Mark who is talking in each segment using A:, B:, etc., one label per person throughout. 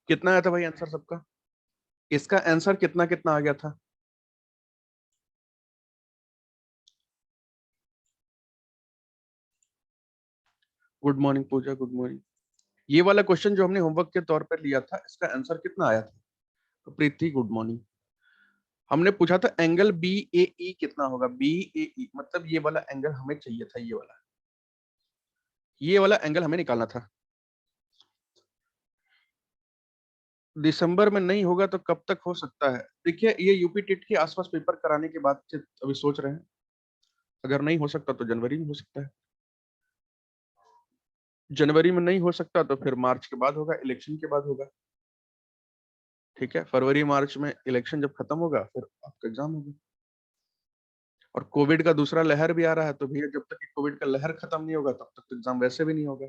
A: कितना आया था भाई आंसर सबका? इसका आंसर कितना कितना आ गया था? गुड मॉर्निंग पूजा, गुड मॉर्निंग। ये वाला क्वेश्चन जो हमने होमवर्क के तौर पर लिया था, इसका आंसर कितना आया था? तो प्रीति गुड मॉर्निंग। हमने पूछा था एंगल बी ए ई कितना होगा। बी ए ई मतलब ये वाला एंगल हमें चाहिए था, ये वाला एंगल हमें निकालना था। दिसंबर में नहीं होगा तो कब तक हो सकता है? देखिए, ये यूपी टेट के आसपास पेपर कराने के बाद से अभी सोच रहे हैं। अगर नहीं हो सकता तो जनवरी में हो सकता है। जनवरी में नहीं हो सकता तो फिर मार्च के बाद होगा, इलेक्शन के बाद होगा। ठीक है, फरवरी मार्च में इलेक्शन जब खत्म होगा फिर आपका एग्जाम होगा। और कोविड का दूसरा लहर भी आ रहा है, तो भैया जब तक कि कोविड का लहर खत्म नहीं होगा तब तक तो एग्जाम वैसे भी नहीं होगा।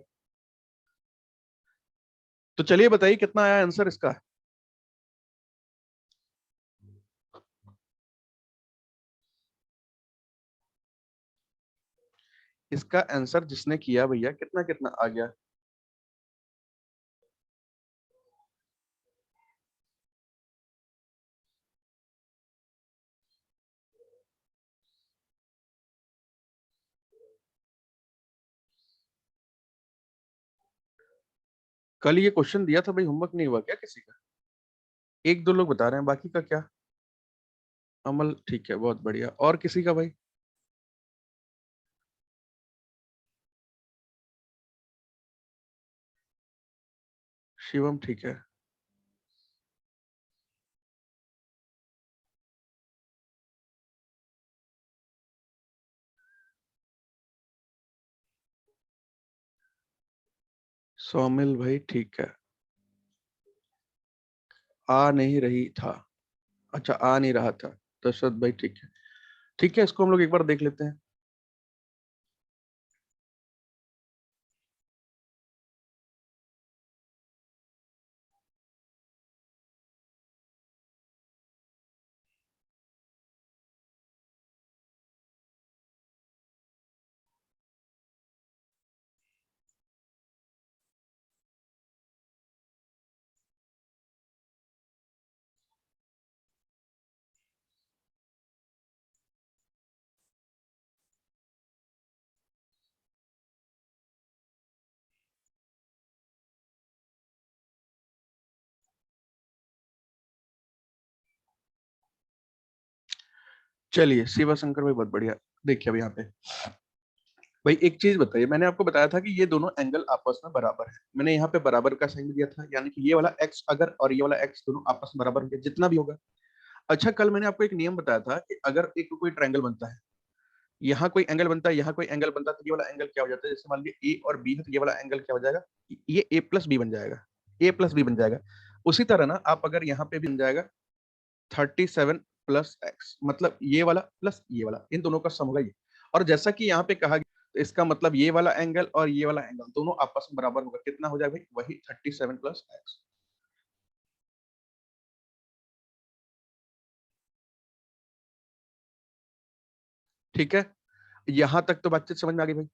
A: तो चलिए बताइए कितना आया आंसर इसका। इसका आंसर जिसने किया भैया कितना कितना आ गया? कल ये क्वेश्चन दिया था भाई, होमवर्क नहीं हुआ क्या किसी का? एक दो लोग बता रहे हैं, बाकी का क्या? अमल ठीक है, बहुत बढ़िया। और किसी का भाई? शिवम ठीक है। सोमिल भाई ठीक है। आ नहीं रही था। अच्छा, आ नहीं रहा था। दशरथ भाई ठीक है। ठीक है, इसको हम लोग एक बार देख लेते हैं। चलिए शिवा शंकर भाई बहुत बढ़िया। देखिए अब यहाँ पे भाई एक चीज बताइए, मैंने आपको बताया था कि ये दोनों एंगल आपस में बराबर है। मैंने यहाँ पे बराबर का साइन दिया था, यानी कि ये वाला एक्स अगर और ये वाला एक्स दोनों आपस में बराबर होंगे जितना भी होगा। अच्छा, कल मैंने आपको एक नियम बताया था कि अगर एक कोई ट्रायंगल बनता है, यहाँ कोई एंगल बनता है, यहाँ कोई एंगल बनता है, तो ये वाला एंगल क्या हो जाता है? जैसे मान लीजिए ए और बी है, तो ये वाला एंगल क्या हो जाएगा? ये ए प्लस बी बन जाएगा। ए प्लस बी बन जाएगा। उसी तरह ना आप अगर यहाँ पे भी बन जाएगा 37 प्लस एक्स, मतलब ये वाला प्लस ये वाला, इन दोनों का सम होगा ये। और जैसा कि यहाँ पे कहा गया, तो इसका मतलब ये वाला एंगल और ये वाला एंगल दोनों आपस में बराबर होगा। कितना हो जाएगा भाई? वही 37 प्लस एक्स। ठीक है, यहां तक तो बातचीत समझ में आ गई भाई।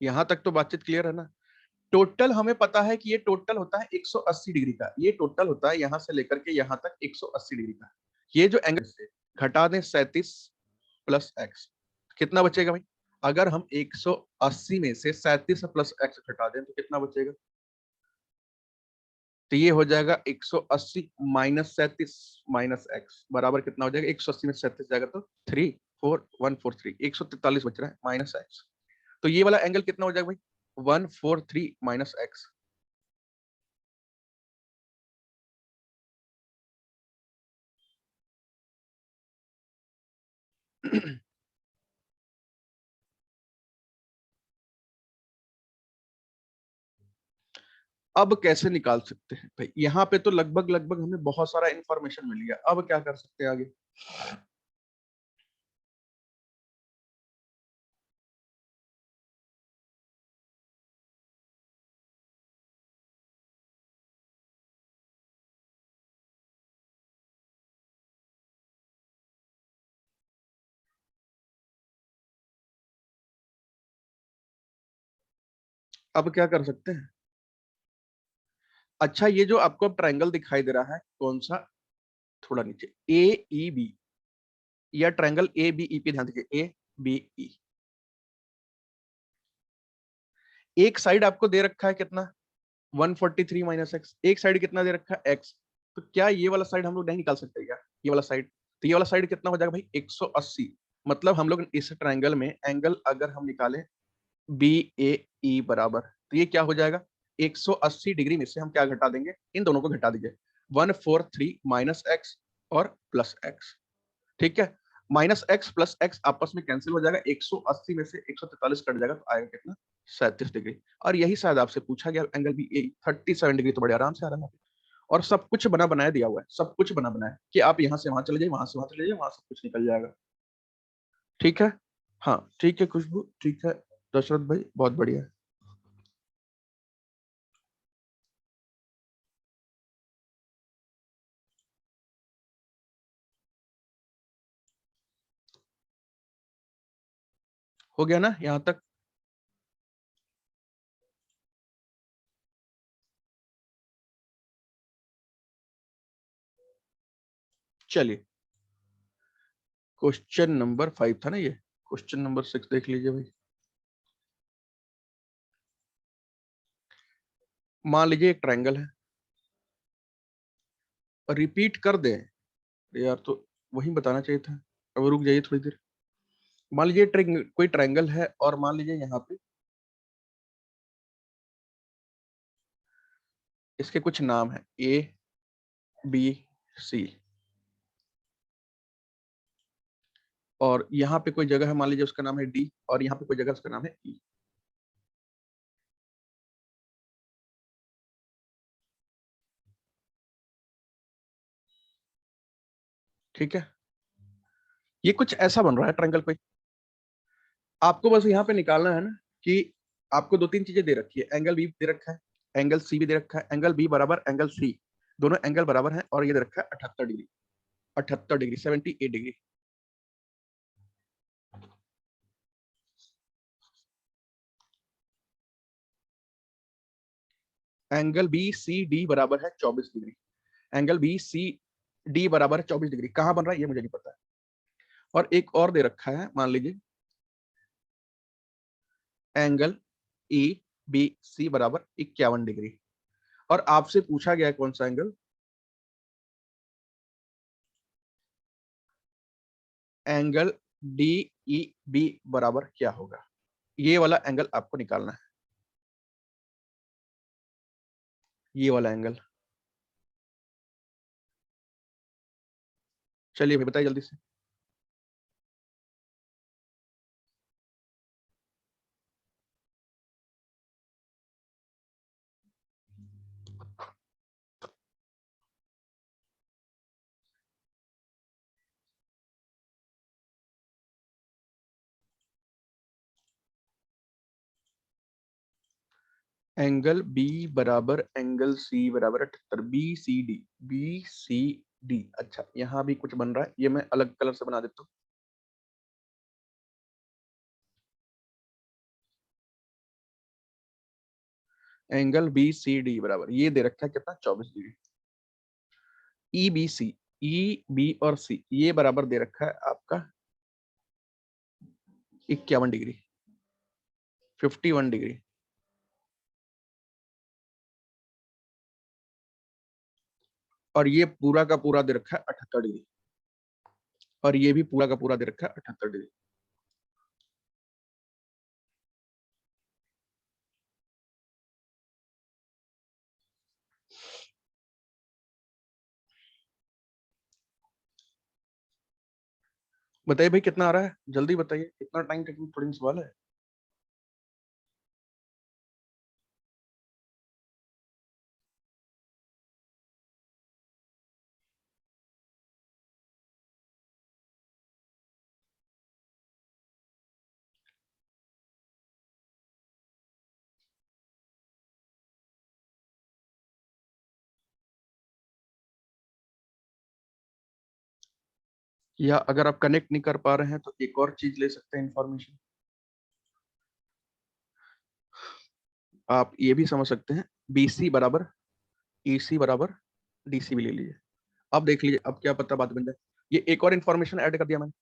A: यहां तक तो बातचीत क्लियर है ना? टोटल हमें पता है कि ये टोटल होता है 180 डिग्री का। ये टोटल होता है यहां से लेकर के यहां तक 180 डिग्री का। ये जो एंगल से घटा दें 37 प्लस एक्स, कितना बचेगा भाई? अगर हम 180 में से 37 प्लस एक्स घटा दें तो कितना बचेगा? तो ये हो जाएगा 180 माइनस 37 माइनस एक्स बराबर कितना हो जाएगा? 180 में 37 जाएगा तो 34143, 143 बच रहा है माइनस एक्स। तो ये वाला एंगल कितना हो जाएगा भाई? 143 माइनस एक्स। अब कैसे निकाल सकते हैं भाई? यहाँ पे तो लगभग लगभग हमें बहुत सारा इंफॉर्मेशन मिल गया। अब क्या कर सकते हैं आगे? अब क्या कर सकते हैं? अच्छा, ये जो आपको अब ट्रायंगल दिखाई दे रहा है कौन सा, थोड़ा नीचे, ए ई बी, या ट्रायंगल ए बी ई पे ध्यान दीजिए, ए बी ई। एक साइड आपको दे रखा है कितना, 143 माइनस एक्स, एक साइड कितना दे रखा है एक्स। तो क्या ये वाला साइड हम लोग नहीं निकाल सकते क्या, ये वाला साइड? तो ये वाला साइड कितना हो जाएगा भाई, 180। मतलब हम लोग इस ट्रायंगल में एंगल अगर हम निकालें बी ए ई बराबर, तो ये क्या हो जाएगा, 180 डिग्री में से हम क्या घटा देंगे, इन दोनों को घटा दीजिए, 143 माइनस एक्स और प्लस एक्स। ठीक है, माइनस एक्स प्लस एक्स आपस में कैंसिल हो जाएगा, 180 में से 143 कट जाएगा, तो आएगा कितना, 37 डिग्री। और यही शायद आपसे पूछा गया एंगल बी ए 37 डिग्री, तो बड़े आराम से आ रहा है। और सब कुछ बना बनाया दिया हुआ है, सब कुछ बना बनाया कि आप यहाँ से वहां चले जाइए, वहां से वहां चले जाइए, वहां सब कुछ निकल जाएगा। ठीक है, हाँ ठीक है खुशबू, ठीक है दशरथ भाई, बहुत बढ़िया। हो गया ना यहाँ तक? चलिए, क्वेश्चन नंबर 5 था ना ये, क्वेश्चन नंबर 6 देख लीजिए भाई। मान लीजिए एक ट्रायंगल है, और रिपीट कर दें, अरे यार तो वही बताना चाहिए था। अब रुक जाइए थोड़ी देर। मान लीजिए कोई ट्रायंगल है, और मान लीजिए यहाँ पे इसके कुछ नाम है, ए बी सी, और यहाँ पे कोई जगह है, मान लीजिए उसका नाम है डी, और यहाँ पे कोई जगह उसका नाम है ई। ठीक है, ये कुछ ऐसा बन रहा है ट्रायंगल पे। आपको बस यहाँ पे निकालना है ना कि आपको दो तीन चीजें दे रखी है, एंगल बी दे रखा है, एंगल सी भी दे रखा है, एंगल बी बराबर एंगल सी, दोनों एंगल बराबर हैं, और ये दे रखा है 78 degree, 78 degree, 78 degree. Angle B C D बराबर है 24 degree, angle B C D बराबर है 24 डिग्री, कहाँ बन रहा है ये मुझे नहीं पता है। और एक और दे रखा है, मान लीजिए एंगल ई बी सी बराबर 51 डिग्री, और आपसे पूछा गया है कौन सा angle, angle D E B बराबर क्या होगा, ये वाला एंगल आपको निकालना है, ये वाला एंगल। चलिए भाई बताइए जल्दी से। एंगल बी बराबर एंगल सी बराबर 78, B C D, B C D. अच्छा, यहाँ भी कुछ बन रहा है, ये मैं अलग कलर से बना देता हूँ। एंगल बी सी डी बराबर ये दे रखा है कितना, 24 degree. E B C, E B और सी ये बराबर दे रखा है आपका 51 डिग्री, 51 डिग्री। और ये पूरा का पूरा दे रखा है 78 डिग्री, और ये भी पूरा का पूरा दे रखा है 78 डिग्री। बताइए भाई कितना आ रहा है, जल्दी बताइए, कितना टाइम टेकिंग थोड़ी सवाल है। या अगर आप कनेक्ट नहीं कर पा रहे हैं तो एक और चीज ले सकते हैं इंफॉर्मेशन। आप ये भी समझ सकते हैं, BC बराबर EC बराबर DC भी ले लीजिए। अब देख लीजिए, अब क्या पता बात बन जाए। ये एक और इंफॉर्मेशन ऐड कर दिया मैंने।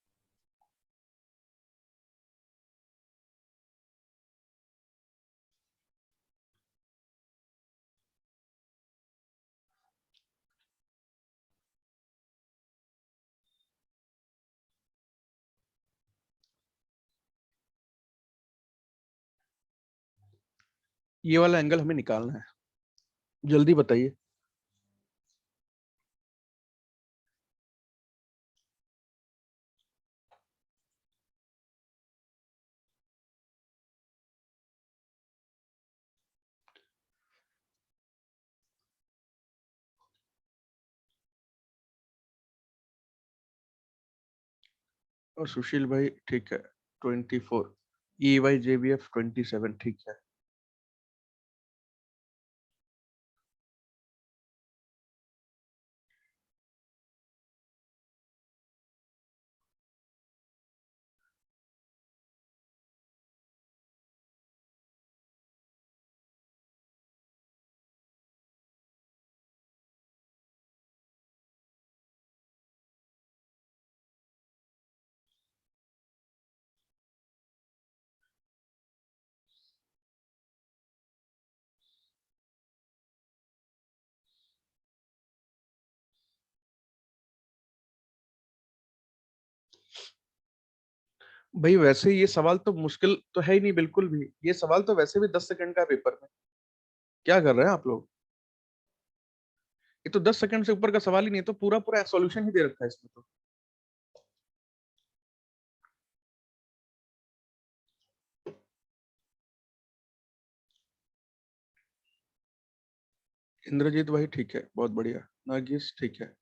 A: ये वाला एंगल हमें निकालना है, जल्दी बताइए। और सुशील भाई ठीक है, 24। EYJBF 27 ठीक है। भाई वैसे ये सवाल तो मुश्किल तो है ही नहीं बिल्कुल भी, ये सवाल तो वैसे भी 10 सेकंड का पेपर में। क्या कर रहे हैं आप लोग? ये तो 10 सेकंड से ऊपर का सवाल ही नहीं है, तो पूरा पूरा सॉल्यूशन ही दे रखा है इसमें तो। इंद्रजीत भाई ठीक है, बहुत बढ़िया। नरगिस ठीक है।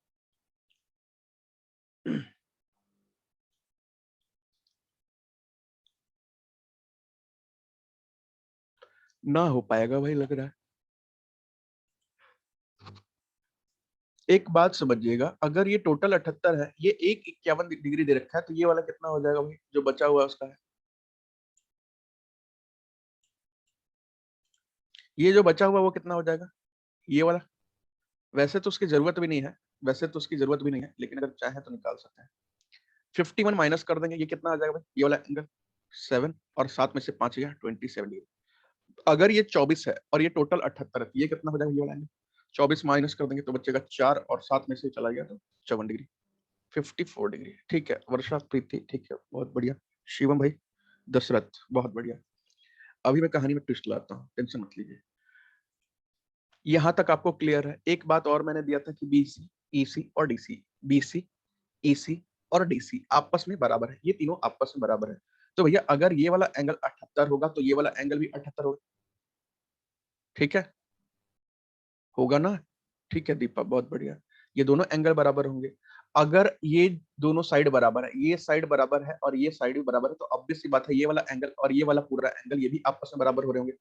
A: ना हो पाएगा भाई लग रहा है। एक बात समझिएगा, अगर ये टोटल 78 है, ये एक 51 डिग्री दे रखा है, तो ये वाला कितना हो जाएगा भाई जो बचा हुआ है उसका है? ये जो बचा हुआ है वो कितना हो जाएगा? ये वाला। वैसे तो उसकी जरूरत भी नहीं है, वैसे तो उसकी जरूरत भी नहीं है, लेकिन अगर चाहे तो निकाल सकते हैं। 51 माइनस कर देंगे, ये कितना आ जाएगा भाई ये वाला एंगल? 7, और 7 में से 5 गया, 27 डिग्री। अगर ये 24 है और ये टोटल 78 है, तो ये कितना हो जाएगा ये वाला एंगल? 24 माइनस कर देंगे तो बचेगा 4, और 7 में से चला गया तो 54 डिग्री। 54 डिग्री ठीक है। वर्षा प्रीति ठीक है, बहुत बढ़िया। शिवम भाई, दशरथ बहुत बढ़िया। अभी मैं कहानी में ट्विस्ट लाता हूँ, टेंशन मत लीजिए। यहां तक आपको क्लियर है? एक बात और मैंने दिया था कि BC EC और DC, BC EC और DC आपस में बराबर है, ये तीनों आपस में बराबर है। तो भैया अगर ये वाला एंगल 78 होगा तो ये वाला एंगल भी 78 होगा। ठीक है, होगा ना? ठीक है दीपा, बहुत बढ़िया। ये दोनों एंगल बराबर होंगे। अगर ये दोनों साइड बराबर है, ये साइड बराबर है और ये साइड भी बराबर है, तो ऑब्वियस सी बात है ये वाला एंगल और ये वाला पूरा एंगल ये भी आपस में बराबर हो रहे होंगे।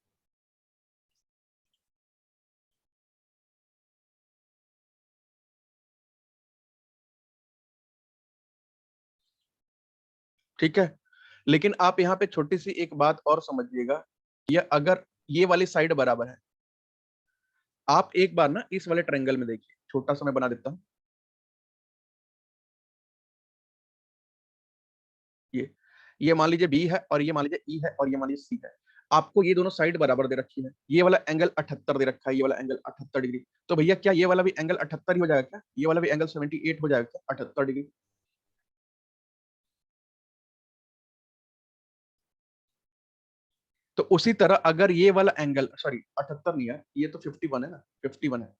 A: ठीक है, लेकिन आप यहाँ पे छोटी सी एक बात और समझिएगा, ये अगर ये वाली साइड बराबर है, आप एक बार ना इस वाले ट्रायंगल में देखिए, छोटा सा मैं बना देता हूँ। ये मान लीजिए बी है, और ये मान लीजिए ई है, और ये मान लीजिए सी है। आपको ये दोनों साइड बराबर दे रखी है, ये वाला एंगल 78 दे रखा है, ये वाला एंगल 78 डिग्री। तो भैया क्या ये वाला भी एंगल 78 ही हो जाएगा? क्या ये वाला भी एंगल 78 हो जाएगा क्या? 78 डिग्री। तो उसी तरह अगर ये वाला एंगल, सॉरी 78 नहीं है, ये तो 51 है ना, 51 है।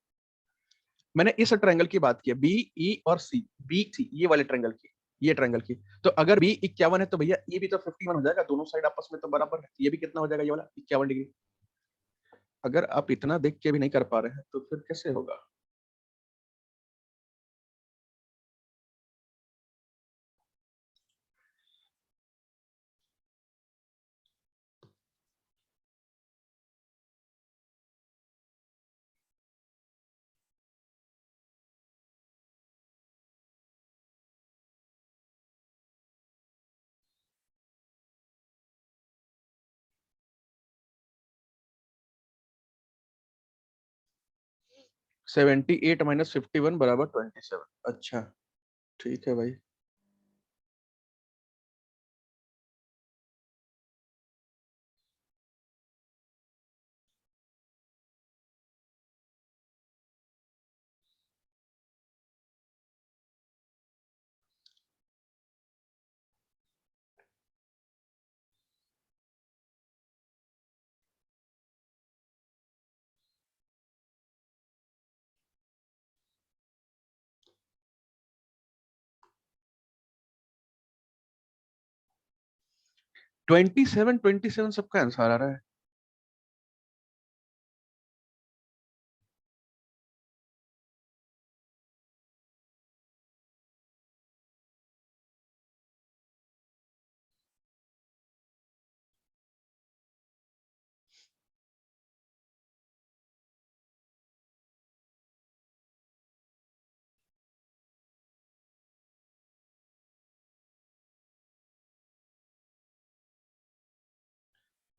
A: मैंने इस ट्रायंगल की बात की, बी ई और सी, बी सी ये वाले ट्रायंगल की, ये ट्रायंगल की। तो अगर बी 51 है तो भैया ये भी तो 51 हो जाएगा, दोनों साइड आपस में तो बराबर है, ये भी कितना हो जाएगा ये वाला 51 डिग्री। अगर आप इतना देख के भी नहीं कर पा रहे हैं तो फिर कैसे होगा? 78 माइनस 51 बराबर 27। अच्छा ठीक है भाई। ट्वेंटी सेवन सबका आंसर आ रहा है।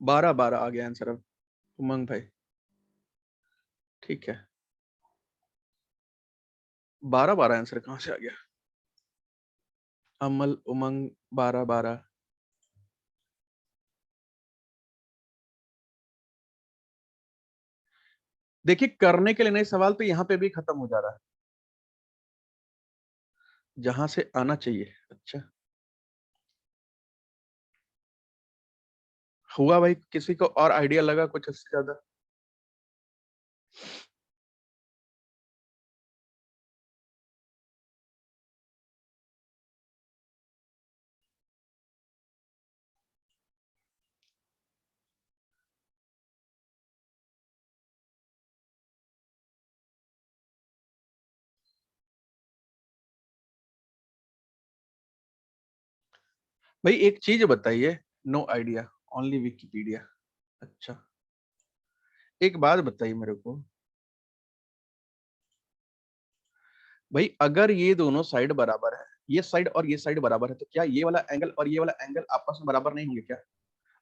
A: बारह बारह आ गया आंसर अब। उमंग भाई। ठीक है। बारह बारह आंसर कहाँ से आ गया? अमल उमंग बारह बारह। देखिए करने के लिए नहीं, सवाल तो यहाँ पे भी खत्म हो जा रहा है जहां से आना चाहिए। अच्छा हुआ भाई, किसी को और आइडिया लगा कुछ इससे ज्यादा? भाई एक चीज बताइए, नो आइडिया, ओनली विकिपीडिया। अच्छा एक बात बताइए मेरे को भाई, अगर ये दोनों साइड बराबर है, ये साइड और ये साइड बराबर है, तो क्या ये वाला एंगल और ये वाला एंगल आपस में बराबर नहीं होंगे क्या?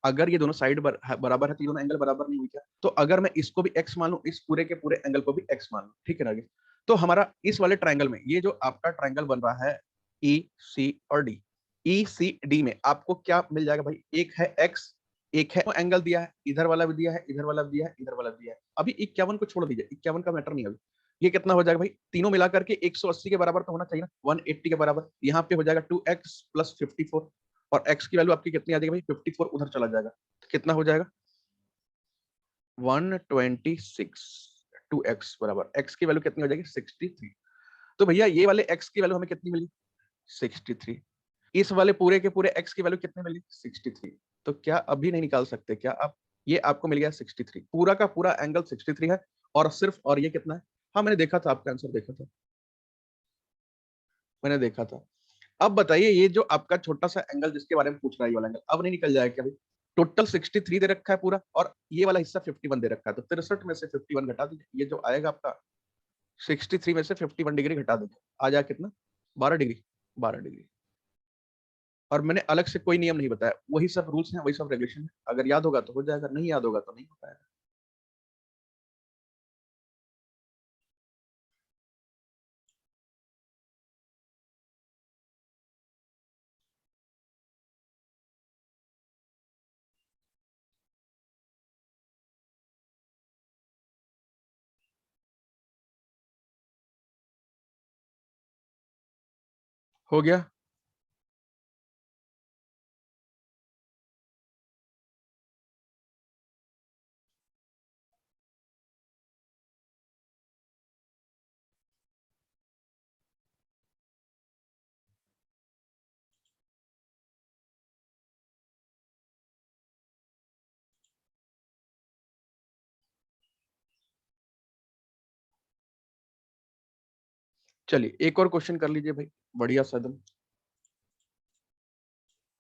A: अगर ये दोनों साइड बराबर है तो ये दोनों एंगल बराबर नहीं हुई क्या? तो अगर मैं इसको भी एक्स मान लूं, इस पूरे के पूरे एंगल को भी एक्स मान लूं, ठीक है ना आगे? तो हमारा इस वाले ट्रायंगल में ये जो आपका ट्रायंगल बन रहा है ई सी और डी, ई सी डी में आपको क्या मिल जाएगा भाई? एक है एक्स, एक है एंगल दिया है, इधर वाला भी दिया है, इधर वाला भी दिया है, इधर वाला भी दिया है। अभी 51 को छोड़ दीजिए, 51 का मैटर नहीं है अभी। ये कितना हो जाएगा भाई? तीनों मिला करके 180 के बराबर तो होना चाहिए ना, 180 के बराबर। यहाँ पे हो जाएगा 2x प्लस 54, और x की वैल्यू आपकी कितनी आ जाएगी भाई? 54 उधर चला जाएगा, तो कितना हो जाएगा? 126। 2x बराबर x की वैल्यू कितनी हो जाएगी? 63। तो भैया ये वाले x की वैल्यू हमें कितनी मिली? 63। इस वाले पूरे के पूरे x की वैल्यू कितनी मिली? 63। तो क्या अभी नहीं निकाल सकते क्या आप? ये आपको मिल गया 63, पूरा का पूरा एंगल 63 है। और सिर्फ, और ये कितना है? हाँ मैंने देखा था, आपका आंसर देखा था, मैंने देखा था। अब बताइए, ये जो आपका छोटा सा एंगल जिसके बारे में पूछ रहा है, ये वाला एंगल अब नहीं निकल जाएगा क्या भाई? टोटल 63 दे रखा है पूरा, और ये वाला हिस्सा 51 दे रखा है, तो 63 में से 51 घटा दीजिए, ये जो आएगा आपका 63 में से 51 डिग्री घटा दीजिए, आ जाए कितना? 12 डिग्री। 12 डिग्री। और मैंने अलग से कोई नियम नहीं बताया, वही सब रूल्स हैं, वही सब रेगुलेशन है, अगर याद होगा तो हो जाएगा, नहीं याद होगा तो नहीं हो पाएगा। हो गया। चलिए एक और क्वेश्चन कर लीजिए भाई, बढ़िया सा एकदम,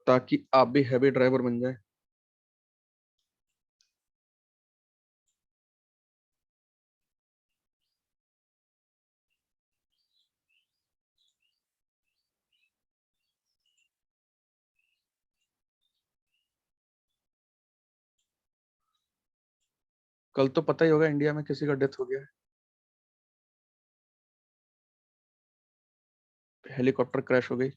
A: ताकि आप भी हैवी ड्राइवर बन जाए। कल तो पता ही होगा इंडिया में किसी का डेथ हो गया है। हेलीकॉप्टर क्रैश हो गई।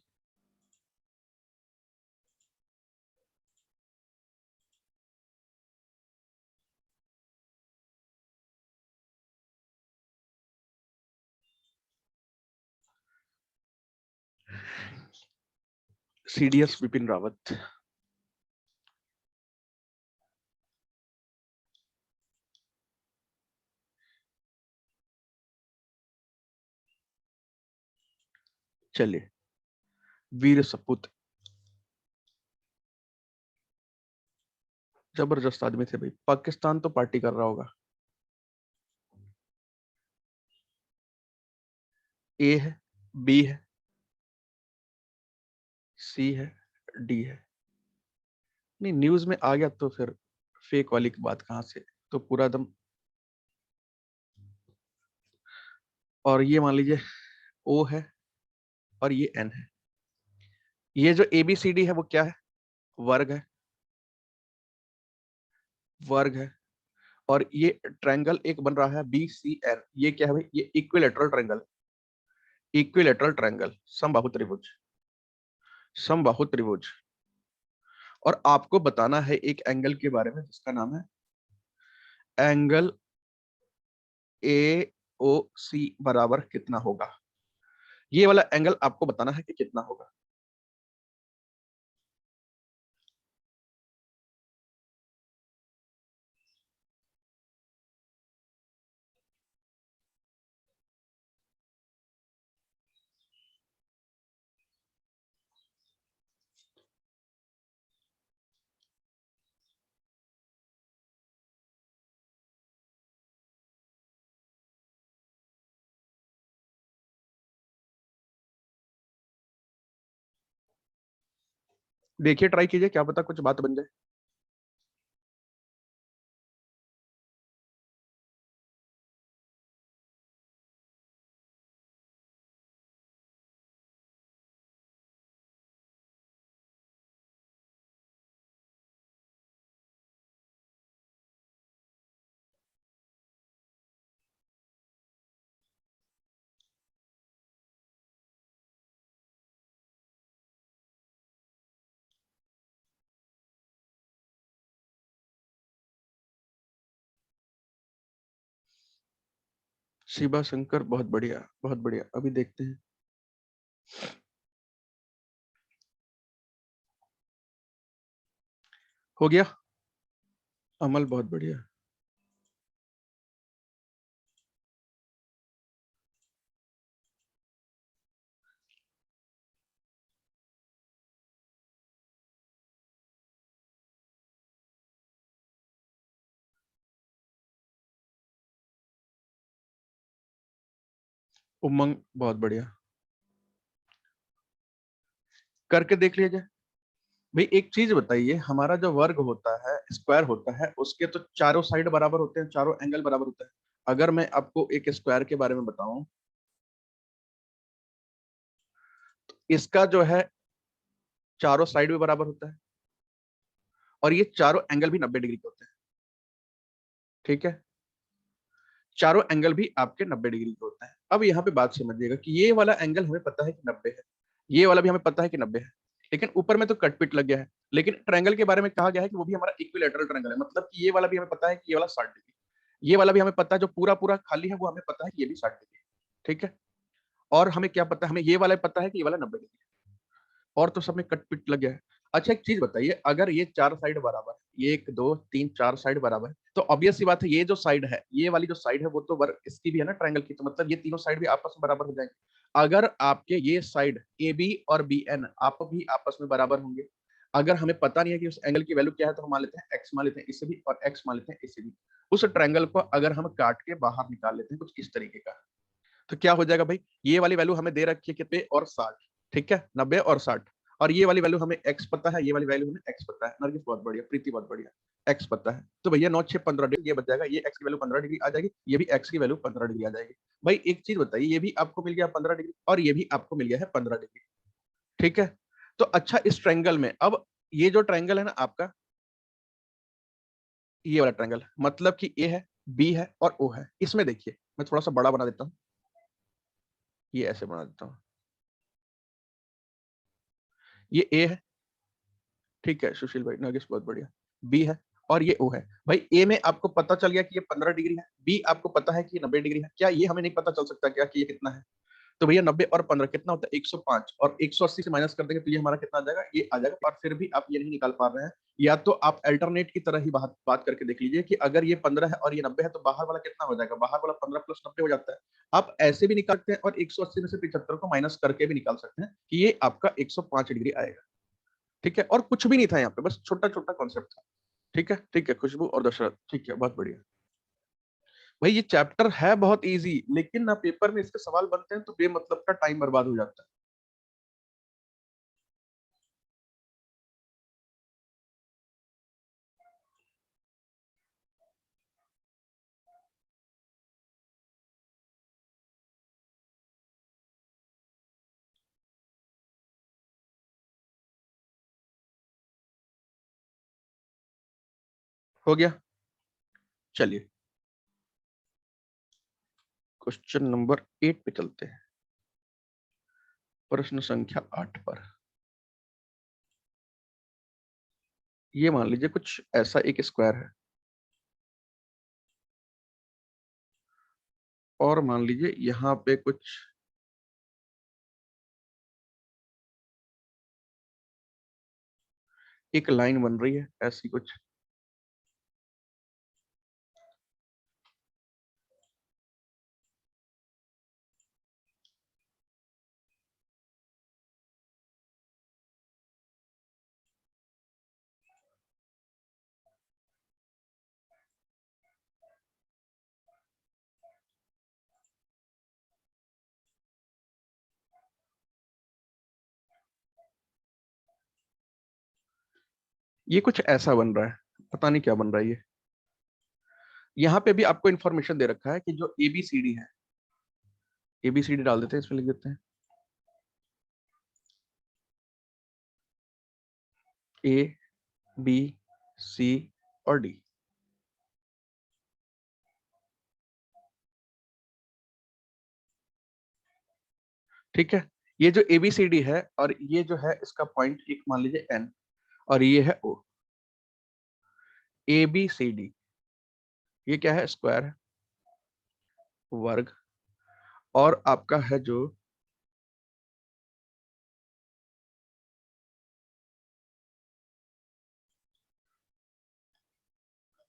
A: CDS विपिन रावत। चलिए, वीर सपूत, जबरदस्त आदमी थे भाई। पाकिस्तान तो पार्टी कर रहा होगा। ए है, बी है, सी है, डी है। नहीं, न्यूज में आ गया तो फिर फेक वाली की बात कहां से, तो पूरा दम। और ये मान लीजिए ओ है और ये एन है। ये जो ABCD है वो क्या है? वर्ग है, वर्ग है। और ये ट्रायंगल एक बन रहा है BCN, ये क्या है भाई? ये इक्विलेटरल ट्रायंगल, इक्विलेटरल ट्रायंगल, समबाहु त्रिभुज, समबाहु त्रिभुज। और आपको बताना है एक एंगल के बारे में जिसका नाम है एंगल AOC बराबर कितना होगा। ये वाला एंगल आपको बताना है कि कितना होगा। देखिए, ट्राई कीजिए, क्या पता कुछ बात बन जाए। शिवा शंकर, बहुत बढ़िया, बहुत बढ़िया। अभी देखते हैं। हो गया। अमल, बहुत बढ़िया। उमंग, बहुत बढ़िया। करके देख लीजिए। भाई एक चीज बताइए, हमारा जो वर्ग होता है, स्क्वायर होता है, उसके तो चारों साइड बराबर होते हैं, चारों एंगल बराबर होते हैं। अगर मैं आपको एक स्क्वायर के बारे में बताऊं, इसका जो है चारों साइड भी बराबर होता है, और ये चारों एंगल भी 90 डिग्री के होते हैं। ठीक है, चारों एंगल भी आपके 90 डिग्री के होते हैं। अब यहाँ पे बात समझिएगा कि ये वाला एंगल हमें पता है कि 90 है, ये वाला भी हमें पता है कि 90 है, लेकिन ऊपर में तो कटपिट लग गया है। लेकिन ट्रायंगल के बारे में कहा गया है कि वो भी हमारा इक्विलेटरल ट्रायंगल है, मतलब कि ये वाला भी हमें पता है कि ये वाला 60 डिग्री, ये वाला भी हमें पता है, जो पूरा पूरा खाली है वो हमें पता है कि ये भी 60 डिग्री। ठीक है, और हमें क्या पता है? हमें ये वाला पता है कि ये वाला 90 डिग्री, और तो सब में कट पिट लग गया है। अच्छा, एक चीज बताइए, अगर ये चार साइड बराबर है, ये एक दो तीन चार साइड बराबर है, तो ऑब्वियस सी बात है, ये जो साइड है, ये वाली जो साइड है, वो तो वर्ग इसकी भी है ना, ट्रायंगल की, तो मतलब ये तीनों साइड भी आपस में बराबर हो जाएंगे। अगर आपके ये साइड AB और BN आप भी आपस में बराबर होंगे, अगर हमें पता नहीं है कि उस एंगल की वैल्यू क्या है, तो हम मान लेते हैं x मान लेते हैं इसे भी, और x मान लेते हैं इसे भी। उस ट्रायंगल को अगर हम काट के बाहर निकाल लेते हैं कुछ इस तरीके का, तो क्या हो जाएगा भाई? ये वाली वैल्यू हमें दे रखी है कितने और 60। ठीक है, 90 और 60। और ये वाली वैल्यू हमें x पता है, ये वाली वैल्यू हमें x पता है। नरगिस, बहुत बढ़िया। प्रीति, बहुत बढ़िया। x पता है, तो भैया 9 6 15 डिग्री ये बच जाएगा। ये x की वैल्यू 15 डिग्री आ जाएगी, ये भी x की वैल्यू 15 डिग्री आ जाएगी। भाई एक चीज बताइए, ये भी आपको मिल गया 15 डिग्री, और ये भी आपको मिल गया है 15 डिग्री। ठीक है, तो अच्छा, इस ट्रायंगल में अब ये जो ट्रायंगल है ना आपका, ये वाला ट्रायंगल, मतलब कि A है, B है और O है। इसमें देखिए, मैं थोड़ा सा बड़ा बना देता हूँ, ये ऐसे बना देता हूँ। ये ए है, ठीक है सुशील भाई, नगेश बहुत बढ़िया। बी है और ये ओ है। भाई ए में आपको पता चल गया कि ये 15 डिग्री है, बी आपको पता है कि ये 90 डिग्री है, क्या ये हमें नहीं पता चल सकता क्या कि ये कितना है? तो भैया 90 और 15 कितना होता है? 105, और 180 से माइनस कर देंगे तो ये हमारा कितना आ जाएगा? ये आ जाएगा। और फिर भी आप ये नहीं निकाल पा रहे हैं, या तो आप अल्टरनेट की तरह ही बात करके देख लीजिए कि अगर ये 15 है और ये 90 है तो बाहर वाला कितना हो जाएगा? बाहर वाला 15 प्लस 90 हो जाता है। आप ऐसे भी निकाल सकते हैं और 180 में से 75 को माइनस करके भी निकाल सकते हैं कि ये आपका 105 डिग्री आएगा। ठीक है, और कुछ भी नहीं था यहाँ पे, बस छोटा छोटा कॉन्सेप्ट था। ठीक है, ठीक है खुशबू और दशरथ, ठीक है बहुत बढ़िया। भाई ये चैप्टर है बहुत इजी, लेकिन ना पेपर में इसके सवाल बनते हैं तो बेमतलब का टाइम बर्बाद हो जाता है। हो गया, चलिए क्वेश्चन नंबर 8 पे चलते हैं, प्रश्न संख्या 8 पर। ये मान लीजिए कुछ ऐसा एक स्क्वायर है, और मान लीजिए यहाँ पे कुछ एक लाइन बन रही है ऐसी कुछ। ये कुछ ऐसा बन रहा है, पता नहीं क्या बन रहा है ये। यहाँ पे भी आपको इन्फॉर्मेशन दे रखा है कि जो एबीसीडी है, एबीसीडी डाल देते हैं, इसमें लिख देते हैं ए बी सी और डी। ठीक है, ये जो एबीसीडी है और ये जो है इसका पॉइंट एक मान लीजिए एन, और ये है ओ। ए बी सी डी, ये क्या है? स्क्वायर है, वर्ग, और आपका है जो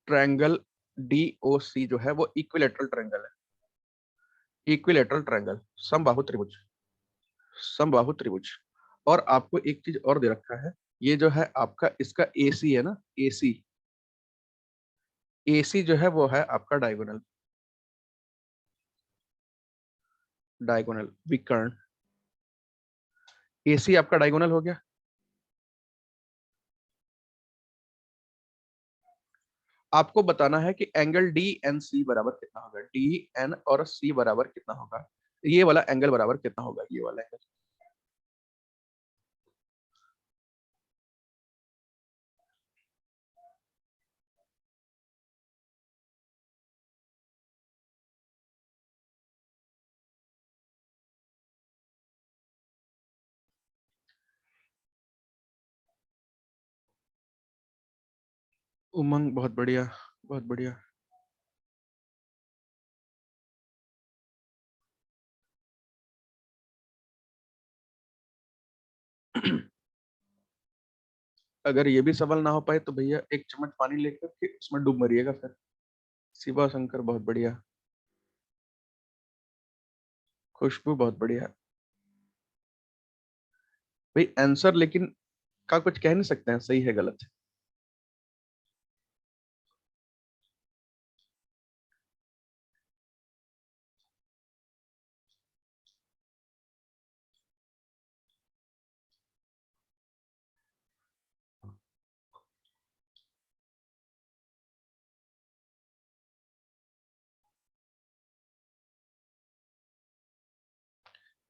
A: ट्रायंगल डी ओ सी जो है वो इक्विलेटरल ट्रायंगल है। इक्विलेटरल ट्रायंगल, समबाहु त्रिभुज, समबाहु त्रिभुज। और आपको एक चीज और दे रखा है, ये जो है आपका इसका एसी है ना, एसी, एसी जो है वो है आपका डायगोनल, डायगोनल विकर्ण। एसी आपका डायगोनल हो गया। आपको बताना है कि एंगल डी एन सी बराबर कितना होगा, डी एन और सी बराबर कितना होगा, ये वाला एंगल बराबर कितना होगा, ये वाला एंगल। उमंग बहुत बढ़िया, बहुत बढ़िया। अगर ये भी सवाल ना हो पाए तो भैया एक चम्मच पानी लेकर के उसमें डूब मरिएगा फिर। शिवा शंकर बहुत बढ़िया, खुशबू बहुत बढ़िया। भाई आंसर लेकिन का कुछ कह नहीं सकते हैं, सही है गलत है।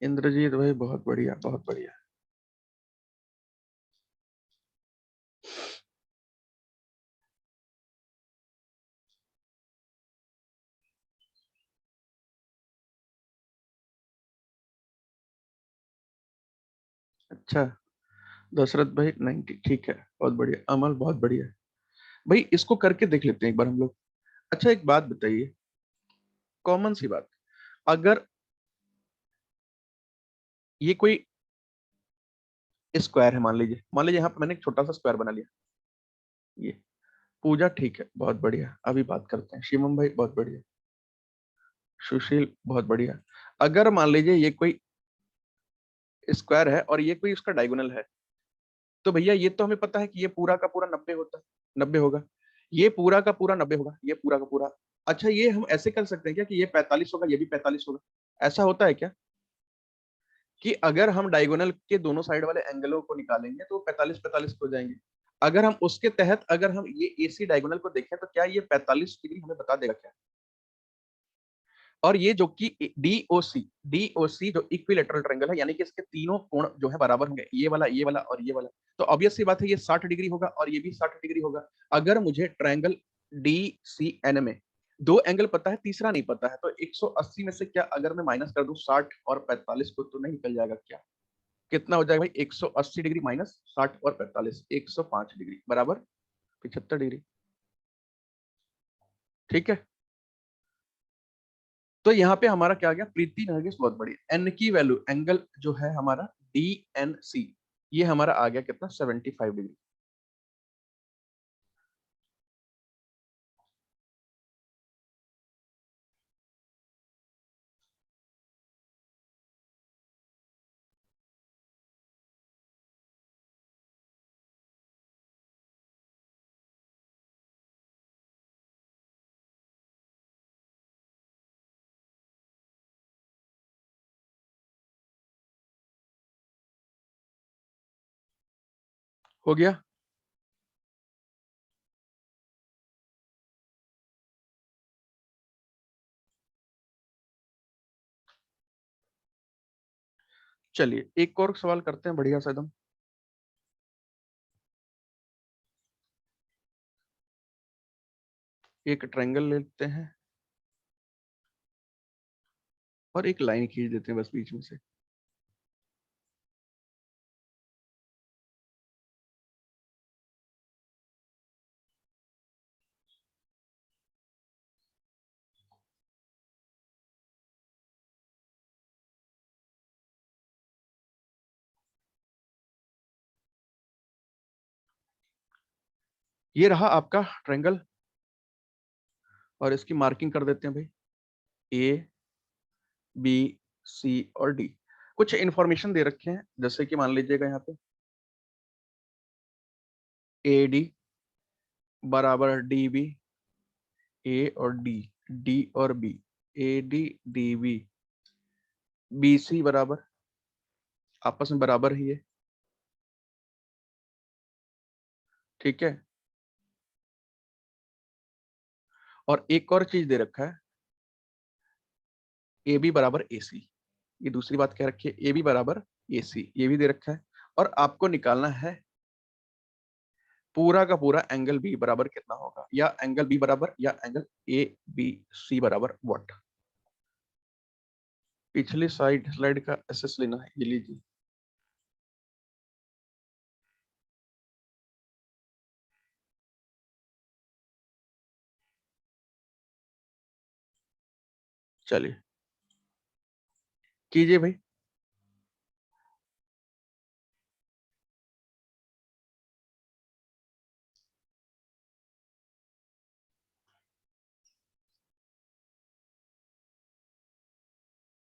A: इंद्रजीत भाई बहुत बढ़िया, बहुत बढ़िया। अच्छा, दशरथ भाई 90, ठीक है, बहुत बढ़िया। अमल बहुत बढ़िया। भाई इसको करके देख लेते हैं एक बार हम लोग। अच्छा एक बात बताइए, कॉमन सी बात, अगर ये कोई स्क्वायर है, मान लीजिए यहाँ पे मैंने एक छोटा सा स्क्वायर बना लिया, ये पूजा ठीक है, बहुत बढ़िया। अभी बात करते हैं शिवम भाई, बहुत बढ़िया। सुशील बहुत बढ़िया। अगर मान लीजिए ये कोई स्क्वायर है और ये कोई उसका डायगोनल है, तो भैया ये तो हमें पता है कि ये पूरा का पूरा 90 होता है, 90 होगा। ये पूरा का पूरा 90 होगा, ये पूरा का पूरा। अच्छा ये हम ऐसे कर सकते हैं क्या कि ये 45 होगा, ये भी 45 होगा, ऐसा होता है क्या कि अगर हम डायगोनल के दोनों साइड वाले एंगलों को निकालेंगे तो 45 45 हो जाएंगे। अगर हम उसके तहत अगर हम ये एसी डायगोनल को देखें तो क्या ये 45 डिग्री हमें बता देगा क्या? और ये जो कि डीओसी जो इक्विलेटरल ट्रायंगल है, यानी कि इसके तीनों कोण जो है बराबर होंगे, ये वाला और ये वाला। तो ऑब्वियस सी बात है ये 60 डिग्री होगा और ये भी 60 डिग्री होगा। अगर मुझे ट्रायंगल डी सी एन में दो एंगल पता है, तीसरा नहीं पता है, तो 180 में से क्या अगर मैं माइनस कर दूं 60 और 45 को, तो नहीं निकल जाएगा क्या? कितना हो जाएगा भाई? 180 डिग्री माइनस 60 और 45, 105 डिग्री बराबर 75 डिग्री। ठीक है, तो यहाँ पे हमारा क्या आ गया? प्रीति नरगिस बहुत बढ़िया। एन की वैल्यू, एंगल जो है हमारा डी एन सी, ये हमारा आ गया कितना? 75 डिग्री। हो गया। चलिए एक और सवाल करते हैं बढ़िया सा एकदम। एक ट्रायंगल लेते हैं और एक लाइन खींच देते हैं बस बीच में से। ये रहा आपका ट्रायंगल, और इसकी मार्किंग कर देते हैं भाई। ए बी सी और डी। कुछ इंफॉर्मेशन दे रखे हैं, जैसे कि मान लीजिएगा यहाँ पे ए डी बराबर डी बी, ए और डी, डी और B, A D D B, B C बराबर, आपस में बराबर ही है। ठीक है, और एक और चीज दे रखा है, ए बी बराबर ए सी। ये दूसरी बात कह रखी है, ए बी बराबर ए सी, ये भी दे रखा है। और आपको निकालना है पूरा का पूरा एंगल बी बराबर कितना होगा, या एंगल बी बराबर या एंगल ए बी सी बराबर व्हाट। पिछली साइड स्लाइड का एसएस लेना है, ये लीजिए। चलिए कीजिए भाई।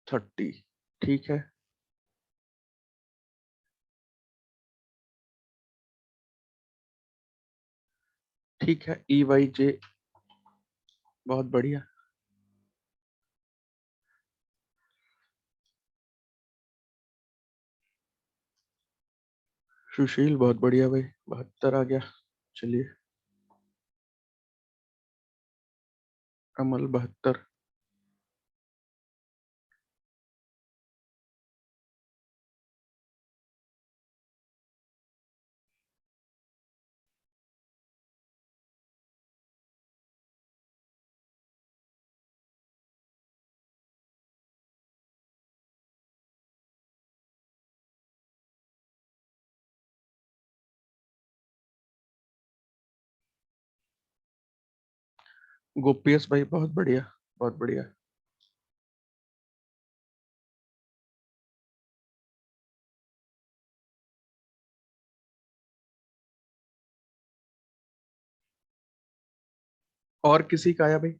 A: 30, ठीक है। ठीक है, ई वाई जे, बहुत बढ़िया। सुशील बहुत बढ़िया भाई, 72 आ गया। चलिए, अमल 72। गोपीएस भाई बहुत बढ़िया, बहुत बढ़िया। और किसी का आया भाई?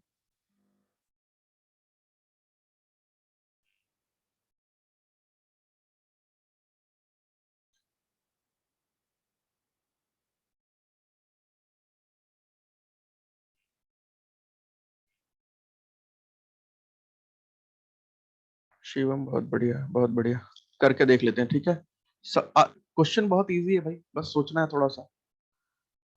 A: शिवम बहुत बढ़िया, बहुत बढ़िया। करके देख लेते हैं, ठीक है। क्वेश्चन बहुत इजी है भाई, बस सोचना है थोड़ा सा।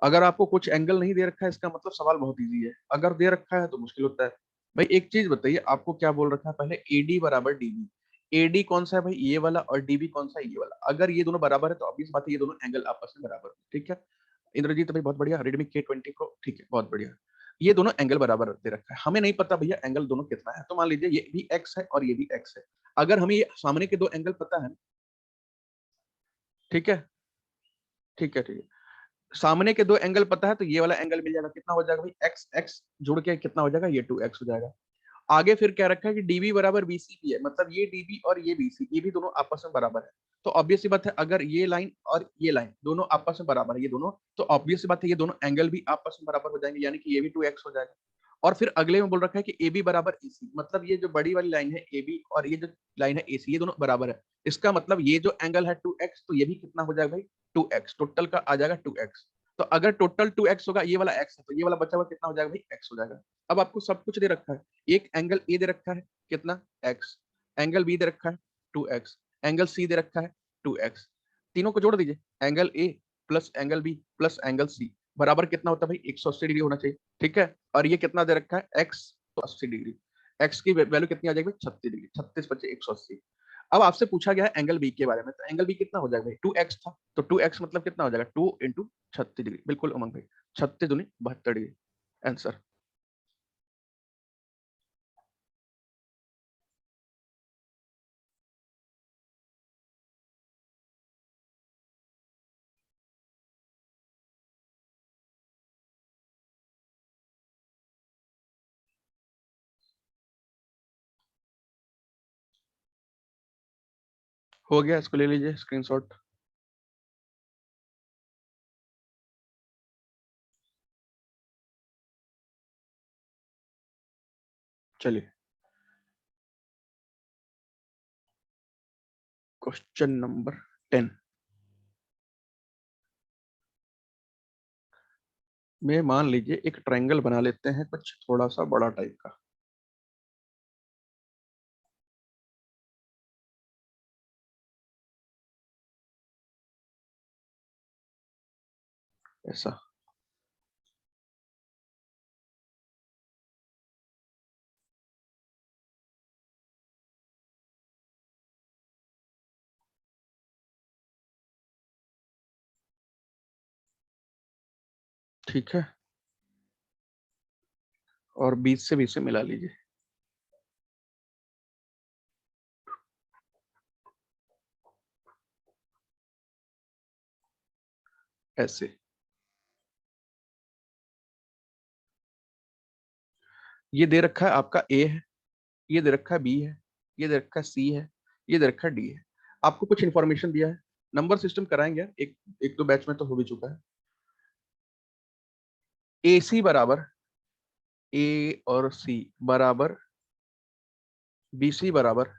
A: अगर आपको कुछ एंगल नहीं दे रखा है, इसका मतलब सवाल बहुत इजी है। अगर दे रखा है तो मुश्किल होता है। भाई एक चीज बताइए, आपको क्या बोल रखा है पहले? एडी बराबर डीबी। एडी कौन सा है भाई? ये वाला। और डीबी कौन सा है? ये वाला। अगर ये दोनों बराबर है तो ऑब्वियस बात है ये दोनों एंगल आपस में बराबर है, ठीक है। इंद्रजीत भाई बहुत बढ़िया। रेडमी K20 प्रो, ठीक है, बहुत बढ़िया। ये दोनों एंगल बराबर दे रखा है, हमें नहीं पता भैया एंगल दोनों कितना है, तो मान लीजिए ये भी एक्स है और ये भी एक्स है। अगर हमें ये सामने के दो एंगल पता है, ठीक है, ठीक है, ठीक है। सामने के दो एंगल पता है तो ये वाला एंगल मिल जाएगा, कितना हो जाएगा भाई? एक्स एक्स जुड़ के कितना हो जाएगा? ये 2x हो जाएगा। आगे फिर क्या रखा है कि डीबी बराबर बीसी भी है, मतलब ये डीबी और ये बीसी, ये भी दोनों आपस में बराबर है। तो ऑब्वियस सी बात है, अगर ये लाइन और ये लाइन दोनों आपस में बराबर है, ये दोनों, तो ऑब्वियस सी बात है ये दोनों एंगल भी आपस में बराबर हो जाएंगे, यानी कि ये भी 2x हो जाएगा। और फिर अगले में बोल रखा है कि ए बी बराबर ए सी, मतलब ये जो बड़ी वाली लाइन है ए बी और ये जो लाइन है ए सी, ये दोनों बराबर है। इसका मतलब ये जो एंगल है 2x, तो ये भी कितना हो जाएगा भाई? 2x। टोटल का आ जाएगा 2x। तो अगर टोटल 2x होगा, ये वाला x है, तो ये वाला बचा हुआ कितना हो जाएगा भाई? x हो जाएगा। अब आपको सब कुछ दे रखा है। एक एंगल ए दे रखा है, कितना? x। एंगल बी दे रखा है 2x। एंगल सी दे रखा है 2x। तीनों को जोड़ दीजिए। Angle A plus angle B plus angle C बराबर कितना होता है भाई? 180 डिग्री होना चाहिए, ठीक है। और ये कितना दे रखा है? x, तो 80 डिग्री। x की वैल्यू कितनी आ जाएगी भाई? 36 डिग्री। 36 × 180। अब आपसे पूछा गया है एंगल बी के बारे में, तो एंगल बी कितना हो जाएगा भाई? 2x था, तो 2x मतलब कितना हो जाएगा? 2 × 36 डिग्री। बिल्कुल उमंग भाई। 36 दूनी 72 डिग्री। आंसर। हो गया, इसको ले लीजिए स्क्रीनशॉट। चलिए, क्वेश्चन नंबर 10 में मान लीजिए एक ट्रायंगल बना लेते हैं, कुछ थोड़ा सा बड़ा टाइप का, ऐसा। ठीक है। और बीच से बीच से मिला लीजिए, ऐसे। ये दे रखा है आपका ए है, ये दे रखा है बी है, ये दे रखा है सी है, ये दे रखा है डी है। आपको कुछ इन्फॉर्मेशन दिया है। नंबर सिस्टम कराएंगे, एक एक दो बैच में तो हो भी चुका है। ए सी बराबर, ए और सी बराबर, बी सी बराबर,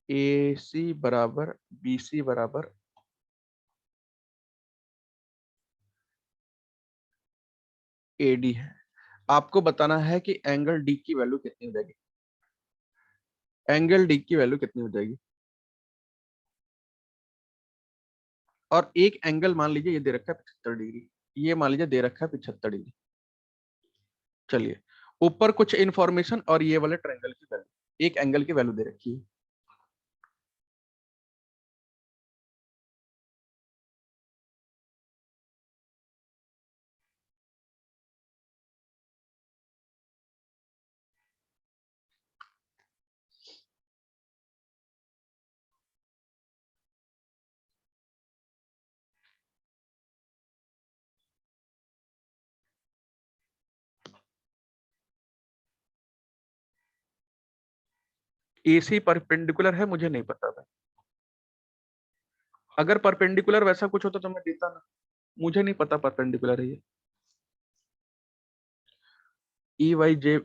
A: ए सी बराबर, बी सी बराबर ए डी है। आपको बताना है कि एंगल डी की वैल्यू कितनी हो जाएगी। एंगल डी की वैल्यू कितनी हो जाएगी? और एक एंगल मान लीजिए ये दे रखा है 75 डिग्री, ये मान लीजिए दे रखा है 75 डिग्री। चलिए, ऊपर कुछ इंफॉर्मेशन और ये वाले ट्रायंगल की वैल्यू, एक एंगल की वैल्यू दे रखी है। AC परपेंडिकुलर है, मुझे नहीं पता भाई। अगर परपेंडिकुलर वैसा कुछ होता तो मैं देता ना, मुझे नहीं पता परपेंडिकुलर है ये। EYJ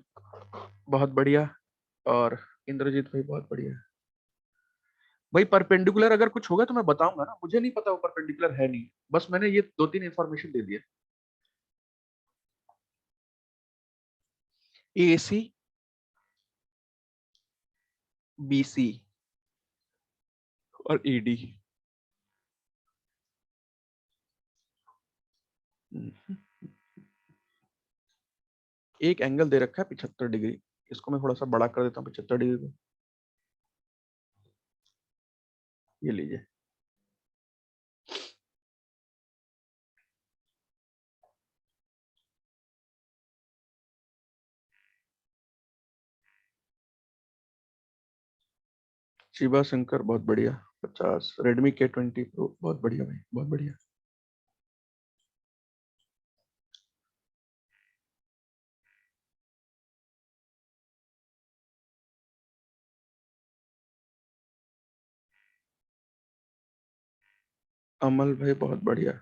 A: बहुत बढ़िया, और इंद्रजीत भाई बहुत बढ़िया। भाई परपेंडिकुलर अगर कुछ होगा तो मैं बताऊंगा ना, मुझे नहीं पता वो परपेंडिकुलर है नहीं, बस मैंने ये दो तीन इंफॉर्मेशन दे दिया। AC, BC और ED। एक एंगल दे रखा है 75 डिग्री, इसको मैं थोड़ा सा बड़ा कर देता हूँ 75 डिग्री को। ये लीजिए। शिवा शंकर बहुत बढ़िया, 50। रेडमी K20 प्रो बहुत बढ़िया भाई, बहुत बढ़िया। अमल भाई बहुत बढ़िया।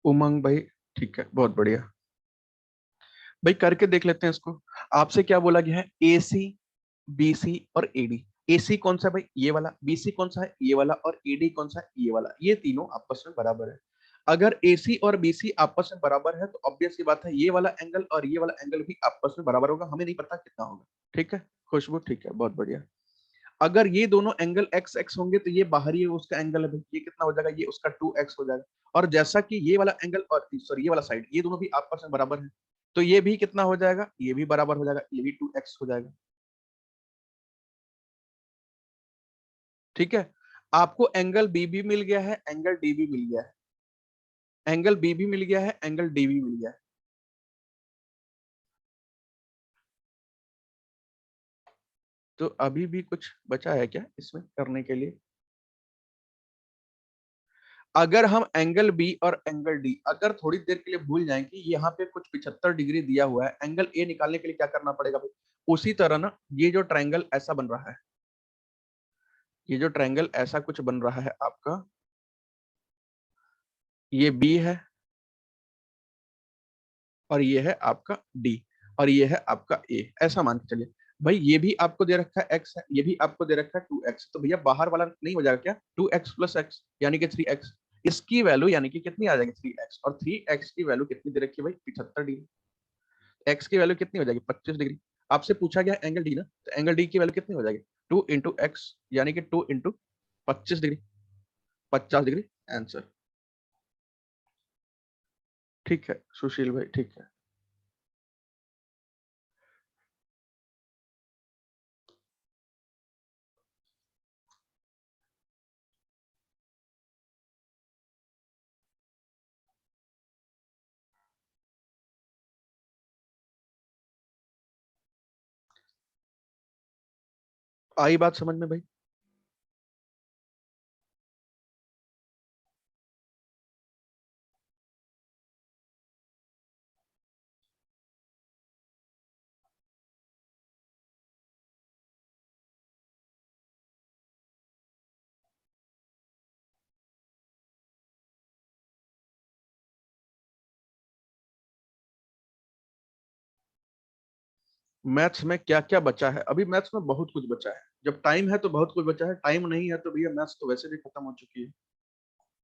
A: उमंग भाई ठीक है, बहुत बढ़िया। भाई करके देख लेते हैं इसको। आपसे क्या बोला गया है? AC, BC और AD। AC कौन सा है भाई? ये वाला। BC कौन सा है? ये वाला। और AD कौन सा है? ये वाला। ये तीनों आपस में बराबर है। अगर AC और BC आपस में बराबर है तो ऑब्वियस सी बात है ये वाला एंगल और ये वाला एंगल भी आपस में बराबर होगा, हमें नहीं पता कितना होगा। ठीक है खुशबू, ठीक है, बहुत बढ़िया। अगर ये दोनों एंगल एक्स एक्स होंगे तो ये बाहरी है उसका एंगल है भाई, ये कितना हो जाएगा? ये उसका 2x हो जाएगा। और जैसा कि ये वाला एंगल और सॉरी ये वाला साइड, ये दोनों भी आपस में बराबर है, तो ये भी कितना हो जाएगा? ये भी बराबर हो जाएगा, ये भी 2x हो जाएगा। ठीक है। आपको एंगल बी भी मिल गया है, एंगल डी भी मिल गया है। एंगल बी भी मिल गया है, एंगल डी भी मिल गया है। तो अभी भी कुछ बचा है क्या इसमें करने के लिए? अगर हम एंगल बी और एंगल डी अगर थोड़ी देर के लिए भूल जाएं कि यहाँ पे कुछ 75 डिग्री दिया हुआ है, एंगल ए निकालने के लिए क्या करना पड़ेगा भाई? उसी तरह ना, ये जो ट्रायंगल ऐसा बन रहा है, ये जो ट्रायंगल ऐसा कुछ बन रहा है आपका, ये बी है और ये है आपका डी और ये है आपका ए, ऐसा मान के चलिए। भाई ये भी आपको दे रखा है एक्स है, ये भी आपको दे रखा है 2x, तो भैया बाहर वाला नहीं हो जाएगा क्या? 2x प्लस एक्स यानी कि 3x। इसकी वैल्यू यानी कि कितनी आ जाएगी? 3x। और 3x की वैल्यू कितनी दे रखी है भाई? 75 डिग्री। एक्स की वैल्यू कितनी हो जाएगी? 25 डिग्री। आपसे पूछा गया एंगल डी ना, तो एंगल डी की वैल्यू कितनी हो जाएगी? 2 इंटू एक्स यानी कि 2 इंटू 25 डिग्री, 50 डिग्री आंसर। ठीक है सुशील भाई, ठीक है। आई बात समझ में भाई? मैथ्स में क्या क्या बचा है? अभी मैथ्स में बहुत कुछ बचा है। जब टाइम है तो बहुत कुछ बचा है, टाइम नहीं है तो भैया मैथ्स तो वैसे भी खत्म हो चुकी है।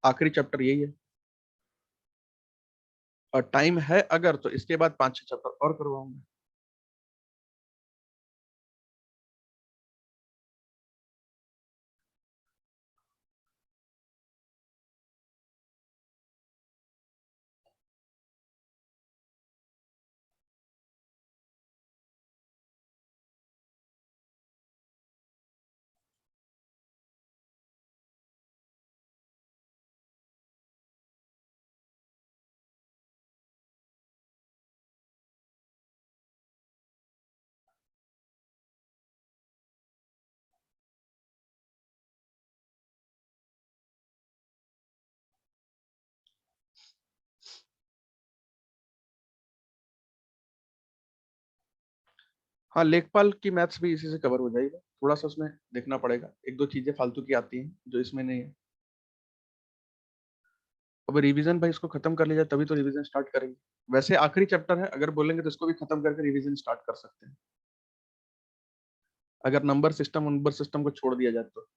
A: आखिरी चैप्टर यही है। और टाइम है अगर तो इसके बाद 5-6 चैप्टर और करवाऊंगा। हाँ, लेखपाल की मैथ्स भी इसी से कवर हो जाएगी, थोड़ा सा उसमें देखना पड़ेगा, एक दो चीजें फालतू की आती हैं जो इसमें नहीं है। अब रिवीजन भाई इसको खत्म कर लिया जाए तभी तो रिवीजन स्टार्ट करेंगे। वैसे आखिरी चैप्टर है, अगर बोलेंगे तो इसको भी खत्म करके रिवीजन स्टार्ट कर सकते हैं, अगर नंबर सिस्टम को छोड़ दिया जाए तो।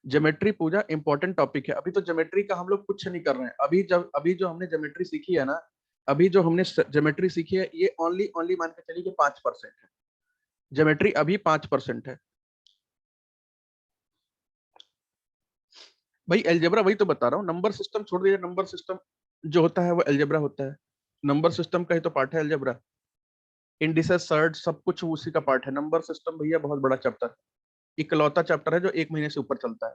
A: ज्योमेट्री पूजा इंपॉर्टेंट टॉपिक है, अभी तो ज्योमेट्री का हम लोग कुछ नहीं कर रहे हैं, अभी जो हमने ज्योमेट्री सीखी है ना, अभी जो हमने ज्योमेट्री सीखी है ये ओनली ओनली मान के चलिए कि 5% है, ज्योमेट्री अभी 5% है। भाई एलजेब्रा वही तो बता रहा हूँ, नंबर सिस्टम छोड़ दीजिए, नंबर सिस्टम जो होता है वो एलजेब्रा होता है, नंबर सिस्टम का ही तो पार्ट है एलजेब्रा, इंडिसेस सर्ट सब कुछ उसी का पार्ट है। नंबर सिस्टम भैया बहुत बड़ा चैप्टर है, इकलौता चैप्टर है जो 1 महीने से ऊपर चलता है,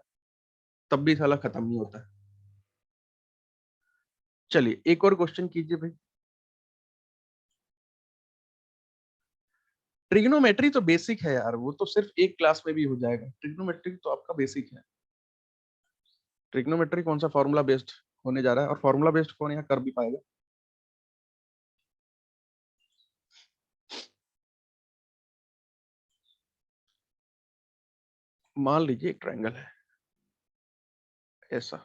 A: तब भी साला खत्म नहीं होता है। चलिए एक और क्वेश्चन कीजिए भाई। ट्रिग्नोमेट्री तो बेसिक है यार, वो तो सिर्फ एक क्लास में भी हो जाएगा, ट्रिग्नोमेट्री तो आपका बेसिक है। ट्रिग्नोमेट्री कौन सा फॉर्मूला बेस्ड होने जा रहा है, और फॉर्मूला बेस्ड कौन यहाँ कर भी पाएगा। मान लीजिए एक ट्रायंगल है ऐसा,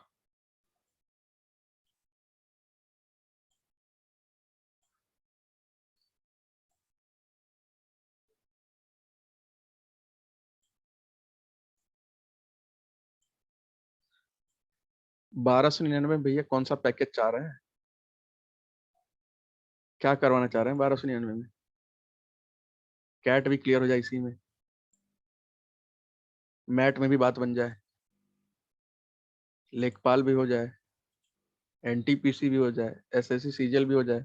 A: 1299 भैया कौन सा पैकेज चाह रहे हैं, क्या करवाना चाह रहे हैं 1299 में, कैट भी क्लियर हो जाए इसी में, मैट में भी बात बन जाए, लेखपाल भी हो जाए, एनटीपीसी भी हो जाए, एसएससी सीजीएल भी हो जाए,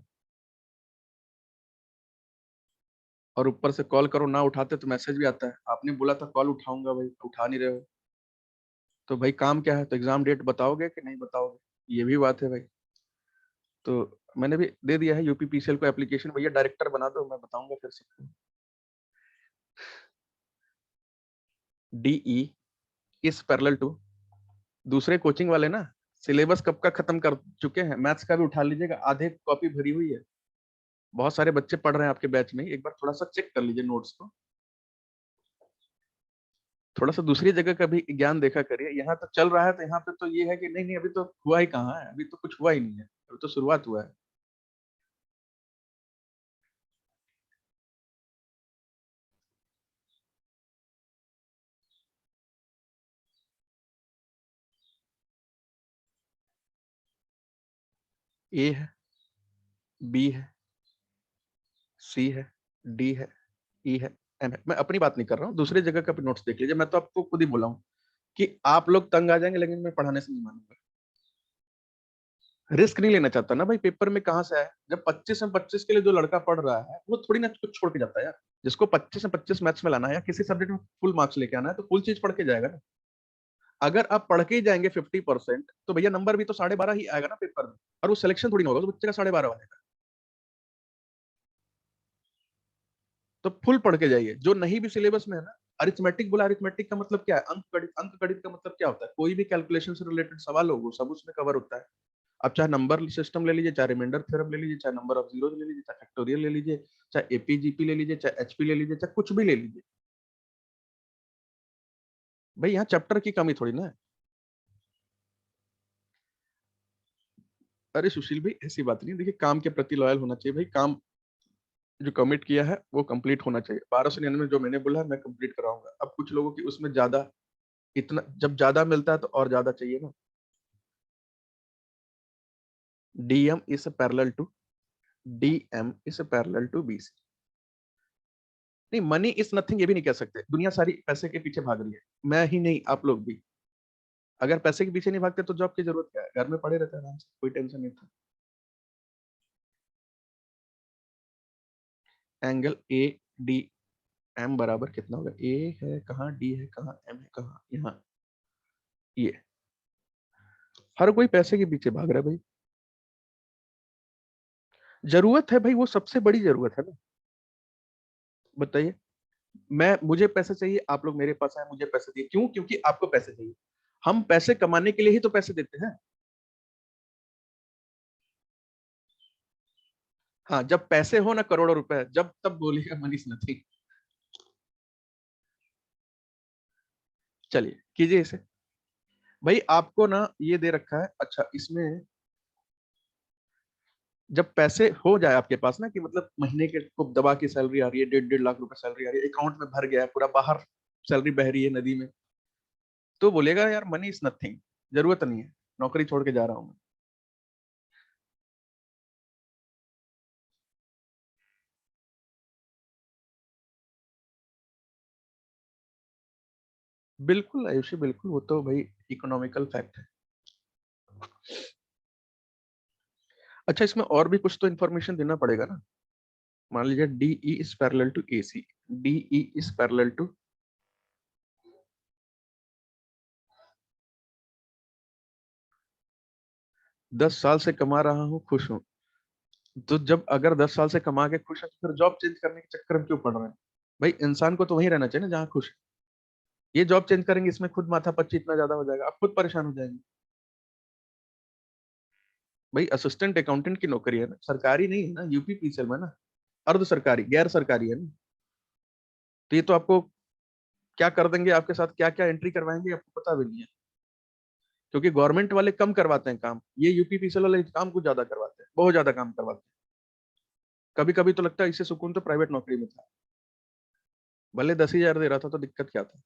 A: और ऊपर से कॉल करो ना उठाते तो मैसेज भी आता है, आपने बोला था कॉल उठाऊंगा भाई, उठा नहीं रहे हो, तो भाई काम क्या है, तो एग्जाम डेट बताओगे कि नहीं बताओगे, ये भी बात है भाई। तो मैंने भी दे दिया है यूपीपीसीएल को एप्लीकेशन, भैया डायरेक्टर बना दो, मैं बताऊंगा फिर सबको। डीई इज पैरेलल टू, दूसरे कोचिंग वाले ना सिलेबस कब का खत्म कर चुके हैं, मैथ्स का भी उठा लीजिएगा, आधे कॉपी भरी हुई है, बहुत सारे बच्चे पढ़ रहे हैं आपके बैच में, एक बार थोड़ा सा चेक कर लीजिए नोट्स को, थोड़ा सा दूसरी जगह का भी ज्ञान देखा करिए, यहाँ तो चल रहा है तो यहाँ पे तो ये है कि नहीं नहीं अभी तो हुआ ही कहाँ है, अभी तो कुछ हुआ ही नहीं है, अभी तो शुरुआत हुआ है। ए है, बी है, सी है, डी है, ई है, एम है, मैं अपनी बात नहीं कर रहा हूँ, दूसरी जगह का भी नोट्स देख लीजिए, मैं तो आपको खुद ही बोला हूँ कि आप लोग तंग आ जाएंगे लेकिन मैं पढ़ाने से नहीं मानूंगा, रिस्क नहीं लेना चाहता ना भाई, पेपर में कहाँ से आए, जब 25 में 25 के लिए जो लड़का पढ़ रहा है वो थोड़ी ना कुछ छोड़ के जाता है यार, जिसको 25 में 25 मैथ्स में लाना है या किसी सब्जेक्ट में फुल मार्क्स लेके आना है तो फुल चीज पढ़ के जाएगा ना। अगर आप पढ़ के ही जाएंगे 50% तो भैया नंबर भी तो 12.5 ही आएगा ना पेपर में, और वो सिलेक्शन थोड़ी ना होगा तो बच्चे का 12.5 आएगा। तो फुल पढ़ के जाइए, जो नहीं भी सिलेबस में है ना, अरिथमेटिक बोला, अरिथमेटिक का मतलब क्या है, अंक गणित का मतलब क्या होता है, कोई भी कैलकुलेशन से रिलेटेड सवाल हो वो सब उसमें कवर होता है। आप चाहे नंबर सिस्टम ले लीजिए, चाहे रिमाइंडर थ्योरम ले लीजिए, चाहे नंबर ऑफ जीरोज ले लीजिए, चाहे फैक्टोरियल ले लीजिए, चाहे एपीजीपी ले लीजिए, चाहे एचपी ले लीजिए, चाहे कुछ भी ले लीजिए, भाई यहाँ चैप्टर की कमी थोड़ी ना है। अरे सुशील भाई ऐसी बात नहीं, देखिए काम के प्रति लॉयल होना चाहिए भाई, काम जो कमिट किया है वो कंप्लीट होना चाहिए, 1299 जो मैंने बोला है मैं कंप्लीट कराऊंगा, अब कुछ लोगों की उसमें ज्यादा, इतना जब ज्यादा मिलता है तो और ज्यादा चाहिए ना। DM is parallel to, DM is parallel to BC, नहीं मनी इज नथिंग ये भी नहीं कह सकते, दुनिया सारी पैसे के पीछे भाग रही है, मैं ही नहीं आप लोग भी, अगर पैसे के पीछे नहीं भागते तो जॉब की जरूरत क्या है, घर में पड़े रहते हैं आराम से, कोई टेंशन नहीं था। एंगल ए डी एम बराबर कितना होगा, ए है कहाँ, डी है कहाँ, एम है कहाँ, यहाँ, ये, हर कोई पैसे के पीछे भाग रहा है भाई, जरूरत है भाई, वो सबसे बड़ी जरूरत है ना, बताइए। मुझे पैसे चाहिए, आप लोग मेरे पास आए, मुझे पैसे दिए, क्यों? क्योंकि आपको पैसे चाहिए। हम पैसे कमाने के लिए ही तो पैसे देते हैं। हाँ, जब पैसे हो ना करोड़ों रुपए, जब तब बोलिएगा मनी इज नथिंग। चलिए कीजिए इसे। भाई आपको ना ये दे रखा है, अच्छा इसमें जब पैसे हो जाए आपके पास ना, कि मतलब महीने के को दबा की सैलरी आ रही है, 1.5 लाख रुपए सैलरी आ रही है, अकाउंट में भर गया है पूरा, बाहर सैलरी बह रही है नदी में, तो बोलेगा यार मनी इज नथिंग, जरूरत नहीं है, नौकरी छोड़ के जा रहा हूं मैं। बिल्कुल आयुषी, बिल्कुल, वो तो भाई इकोनॉमिकल फैक्ट है। अच्छा, इसमें और भी कुछ तो इन्फॉर्मेशन देना पड़ेगा ना। मान लीजिए DE is parallel to AC, DE is parallel to, 10 साल से कमा रहा हूँ, खुश हूँ। तो जब अगर 10 साल से कमा के खुश है, तो फिर जॉब चेंज करने के चक्कर में क्यों पड़ रहे हैं? भाई इंसान को तो वहीं रहना चाहिए ना जहाँ खुश है। ये जॉब चेंज करेंगे, इसमें खुद माथा पच्ची इतना ज्यादा हो जाएगा, आप खुद परेशान हो जाएंगे। भाई असिस्टेंट अकाउंटेंट की नौकरी है ना, सरकारी नहीं है ना, यूपीपीसीएल में ना, अर्ध सरकारी, गैर सरकारी है ना। तो ये तो आपको क्या कर देंगे, आपके साथ क्या क्या एंट्री करवाएंगे आपको पता भी नहीं है। क्योंकि गवर्नमेंट वाले कम करवाते हैं काम, ये यूपीपीसीएल वाले काम कुछ ज्यादा करवाते हैं, बहुत ज्यादा काम करवाते हैं। कभी कभी तो लगता है इससे सुकून तो प्राइवेट नौकरी में था। भले 10 ही हजार दे रहा था तो दिक्कत क्या था।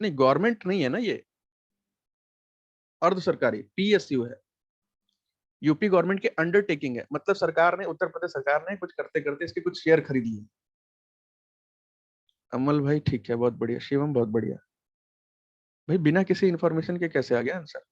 A: नहीं, गवर्नमेंट नहीं है ना ये, अर्ध सरकारी पीएसयू है। यूपी गवर्नमेंट के अंडरटेकिंग है, मतलब सरकार ने, उत्तर प्रदेश सरकार ने कुछ करते करते इसके कुछ शेयर खरीद लिए। अमल भाई ठीक है, बहुत बढ़िया, शिवम बहुत बढ़िया। भाई बिना किसी इंफॉर्मेशन के कैसे आ गया आंसर?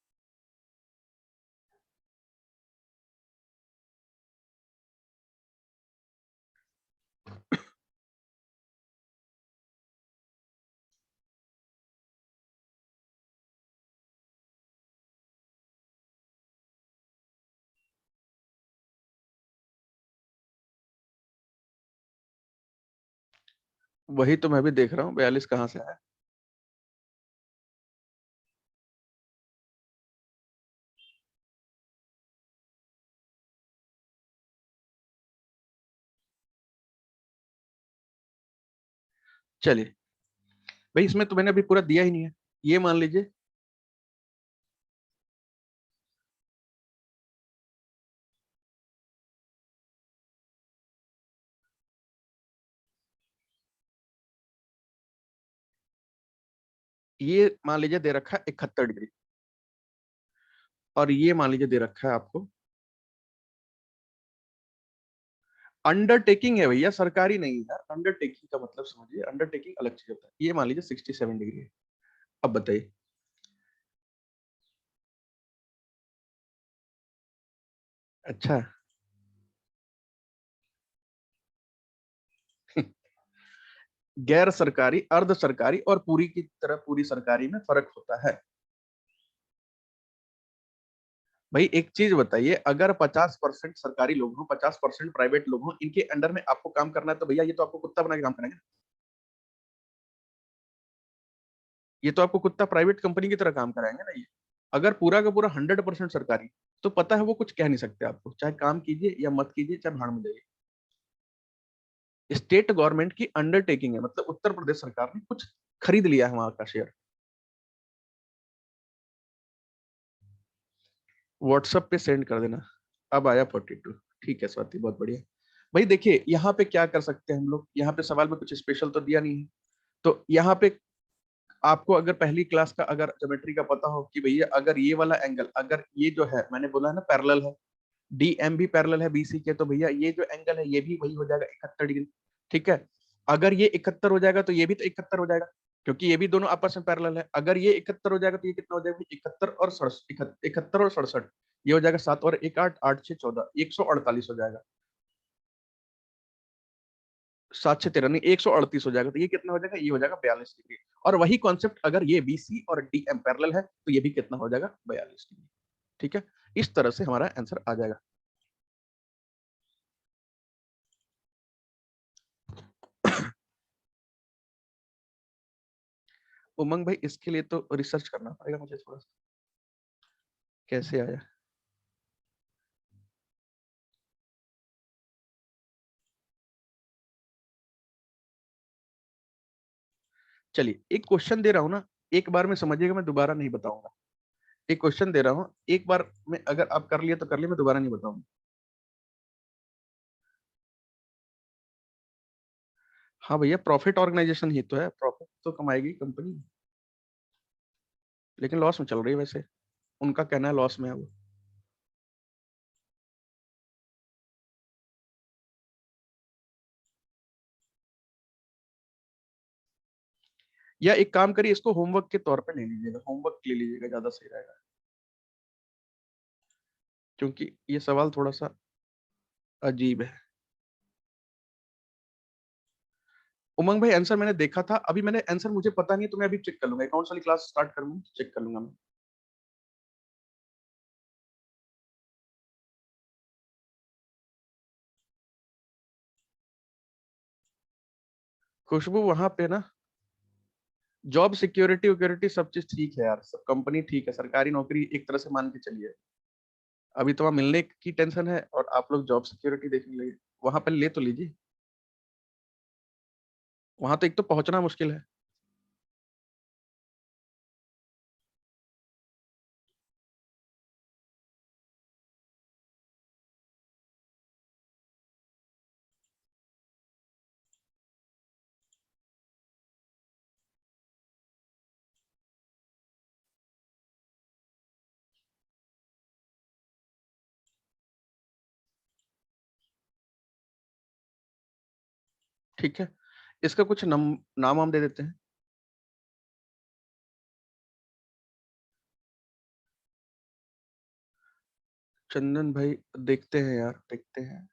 A: वही तो मैं भी देख रहा हूँ, 42 कहाँ से आया। चलिए भाई, इसमें तो मैंने अभी पूरा दिया ही नहीं है। ये मान लीजिए, ये मान लीजिए दे रखा है 71 डिग्री, और ये मान लीजिए दे रखा है आपको, अंडरटेकिंग है भैया, सरकारी नहीं है यार, अंडरटेकिंग का मतलब समझिए, अंडरटेकिंग अलग चीज होता है। ये मान लीजिए 67 डिग्री है। अब बताइए। अच्छा। गैर सरकारी, अर्ध सरकारी और पूरी की तरह पूरी सरकारी में फर्क होता है। भाई एक चीज बताइए, अगर 50% सरकारी लोग हों, 50% प्राइवेट लोग हों, इनके अंडर में आपको काम करना है, तो भैया ये तो आपको कुत्ता बना के काम करेंगे। ये तो आपको कुत्ता प्राइवेट कंपनी की तरह काम कराएंगे ना ये। अगर पूरा का पूरा 100% सरकारी, तो पता है वो कुछ कह नहीं सकते आपको, चाहे काम कीजिए या मत कीजिए, चाहे भाड़ में जाइए। स्टेट गवर्नमेंट की अंडरटेकिंग है, मतलब उत्तर प्रदेश सरकार ने कुछ खरीद लिया है वहां का शेयर। व्हाट्सएप पे सेंड कर देना। अब आया 42। ठीक है स्वाति, बहुत बढ़िया। भाई देखिए यहाँ पे क्या कर सकते हैं हम लोग, यहाँ पे सवाल में कुछ स्पेशल तो दिया नहीं है। तो यहाँ पे आपको अगर पहली क्लास का अगर ज्योमेट्री का पता हो कि भैया अगर ये वाला एंगल, अगर ये जो है मैंने बोला है ना पैरेलल है, डीएम भी पैरेलल है बीसी के, तो भैया ये जो एंगल है ये भी वही हो जाएगा 71 डिग्री। ठीक है। अगर ये 71 हो जाएगा तो ये भी तो 71 हो जाएगा, क्योंकि ये भी दोनों आपस में पैरेलल है। अगर ये 71 हो जाएगा तो ये कितना हो जाएगा? 71 और 67, ये हो जाएगा 7 और 1 8, 8 6 14, 148 हो जाएगा। 7 से 13 नहीं, 138 हो जाएगा, तो ये कितना हो जाएगा, ये हो जाएगा 42 डिग्री। और वही कॉन्सेप्ट अगर ये BC और DM पैरेलल है तो ये भी कितना हो जाएगा, 42 डिग्री। ठीक है, इस तरह से हमारा आंसर आ जाएगा। उमंग भाई इसके लिए तो रिसर्च करना पड़ेगा मुझे थोड़ा सा, कैसे आया। चलिए एक क्वेश्चन दे रहा हूँ ना, एक बार में समझिएगा, मैं दोबारा नहीं बताऊंगा। एक क्वेश्चन दे रहा हूँ, एक बार में अगर आप कर लिए तो कर लिए, मैं दोबारा नहीं बताऊंगा। हाँ भैया, प्रॉफिट ऑर्गेनाइजेशन ही तो है, प्रॉफिट तो कमाएगी कंपनी, लेकिन लॉस में चल रही है वैसे, उनका कहना है लॉस में है वो। या एक काम करिए, इसको होमवर्क के तौर पे ले लीजिएगा, होमवर्क ले लीजिएगा, ज्यादा सही रहेगा, क्योंकि ये सवाल थोड़ा सा अजीब है। उमंग भाई आंसर मैंने देखा था, अभी मैंने आंसर, मुझे पता नहीं है, तो मैं अभी चेक कर लूंगा, अकाउंट्स वाली क्लास स्टार्ट करूंगा, चेक कर लूंगा मैं। खुशबू वहां पे ना, जॉब सिक्योरिटी वक्योरिटी सब चीज ठीक है यार, सब कंपनी ठीक है, सरकारी नौकरी एक तरह से मान के चलिए। अभी तो वहां मिलने की टेंशन है और आप लोग जॉब सिक्योरिटी देखने लगे, वहां पर ले तो लीजिए, वहां तो एक तो पहुंचना मुश्किल है। ठीक है, इसका कुछ नाम हम दे देते हैं। चंदन भाई देखते हैं यार, देखते हैं।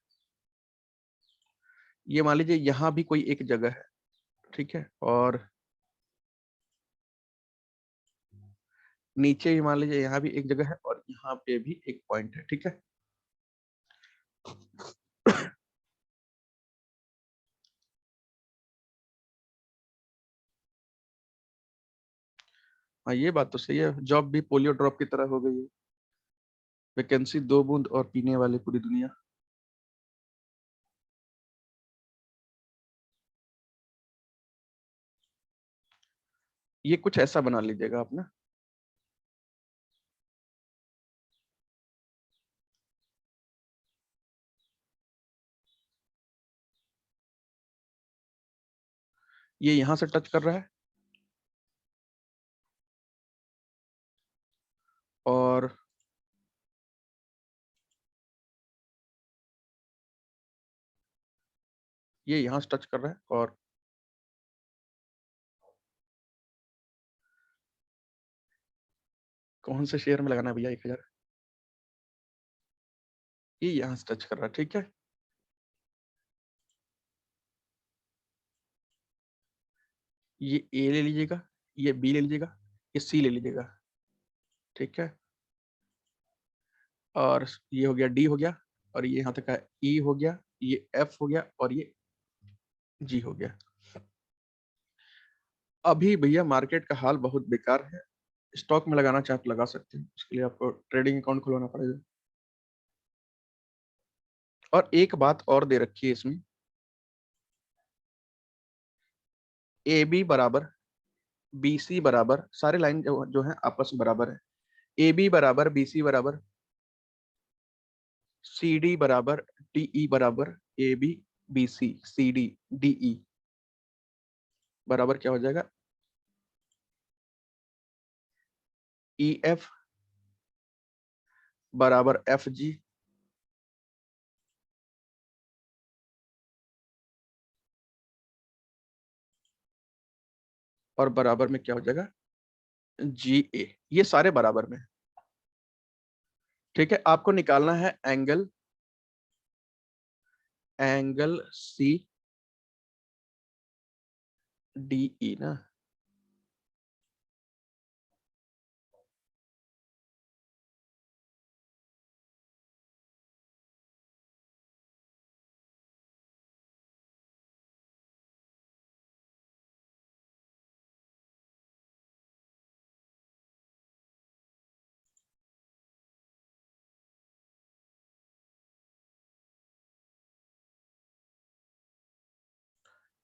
A: ये मान लीजिए यहाँ भी कोई एक जगह है, ठीक है, और नीचे भी मान लीजिए यहाँ भी एक जगह है, और यहाँ पे भी एक पॉइंट है, ठीक है। हाँ ये बात तो सही है, जॉब भी पोलियो ड्रॉप की तरह हो गई है, वैकेंसी 2 बूंद और पीने वाले पूरी दुनिया। ये कुछ ऐसा बना लीजिएगा आप ना, ये यहाँ से टच कर रहा है, और ये यहाँ से टच कर रहा है, और कौन से शेयर में लगाना है भैया 1000, ये यहाँ से टच कर रहा है, ठीक है। ये ए ले लीजिएगा, ये बी ले लीजिएगा, ये सी ले लीजिएगा, ठीक है। और ये हो गया डी हो गया, और ये यहाँ तक का ई हो गया, ये एफ हो गया, और ये जी हो गया। अभी भैया मार्केट का हाल बहुत बेकार है, स्टॉक में लगाना चाहे तो लगा सकते हैं, उसके लिए आपको ट्रेडिंग अकाउंट खुलवाना पड़ेगा। और एक बात और दे रखी है इसमें, ए बी बराबर बी सी बराबर, सारे लाइन जो है आपस में बराबर है, ए बी बराबर बी सी बराबर सी डी बराबर डी ई बराबर A B B C C D D E बराबर क्या हो जाएगा, ई एफ बराबर एफ जी, और बराबर में क्या हो जाएगा, जी ए। ये सारे बराबर में, ठीक है। आपको निकालना है एंगल, एंगल सी DE ना,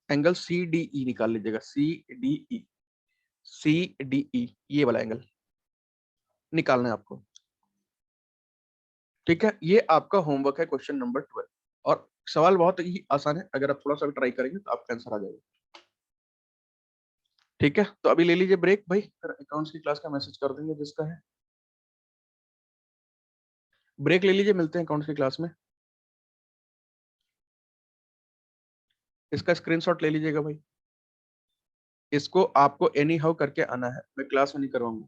A: एंगल CDE निकाल लीजिएगा, CDE, CDE ये वाला एंगल निकालना है आपको। ठीक है, ये आपका होमवर्क है क्वेश्चन नंबर 12, और सवाल बहुत ही आसान है, अगर आप थोड़ा सा भी ट्राई करेंगे तो आपका आंसर आ जाएगा। ठीक है, तो अभी ले लीजिए ब्रेक भाई, फिर अकाउंट्स की क्लास का मैसेज कर देंगे जिसका है। ब्रेक ले लीजिए, मिलते हैं अकाउंट्स की क्लास में। इसका स्क्रीनशॉट ले लीजिएगा भाई, इसको आपको एनी हाउ करके आना है, मैं क्लास में नहीं करवाऊंगा।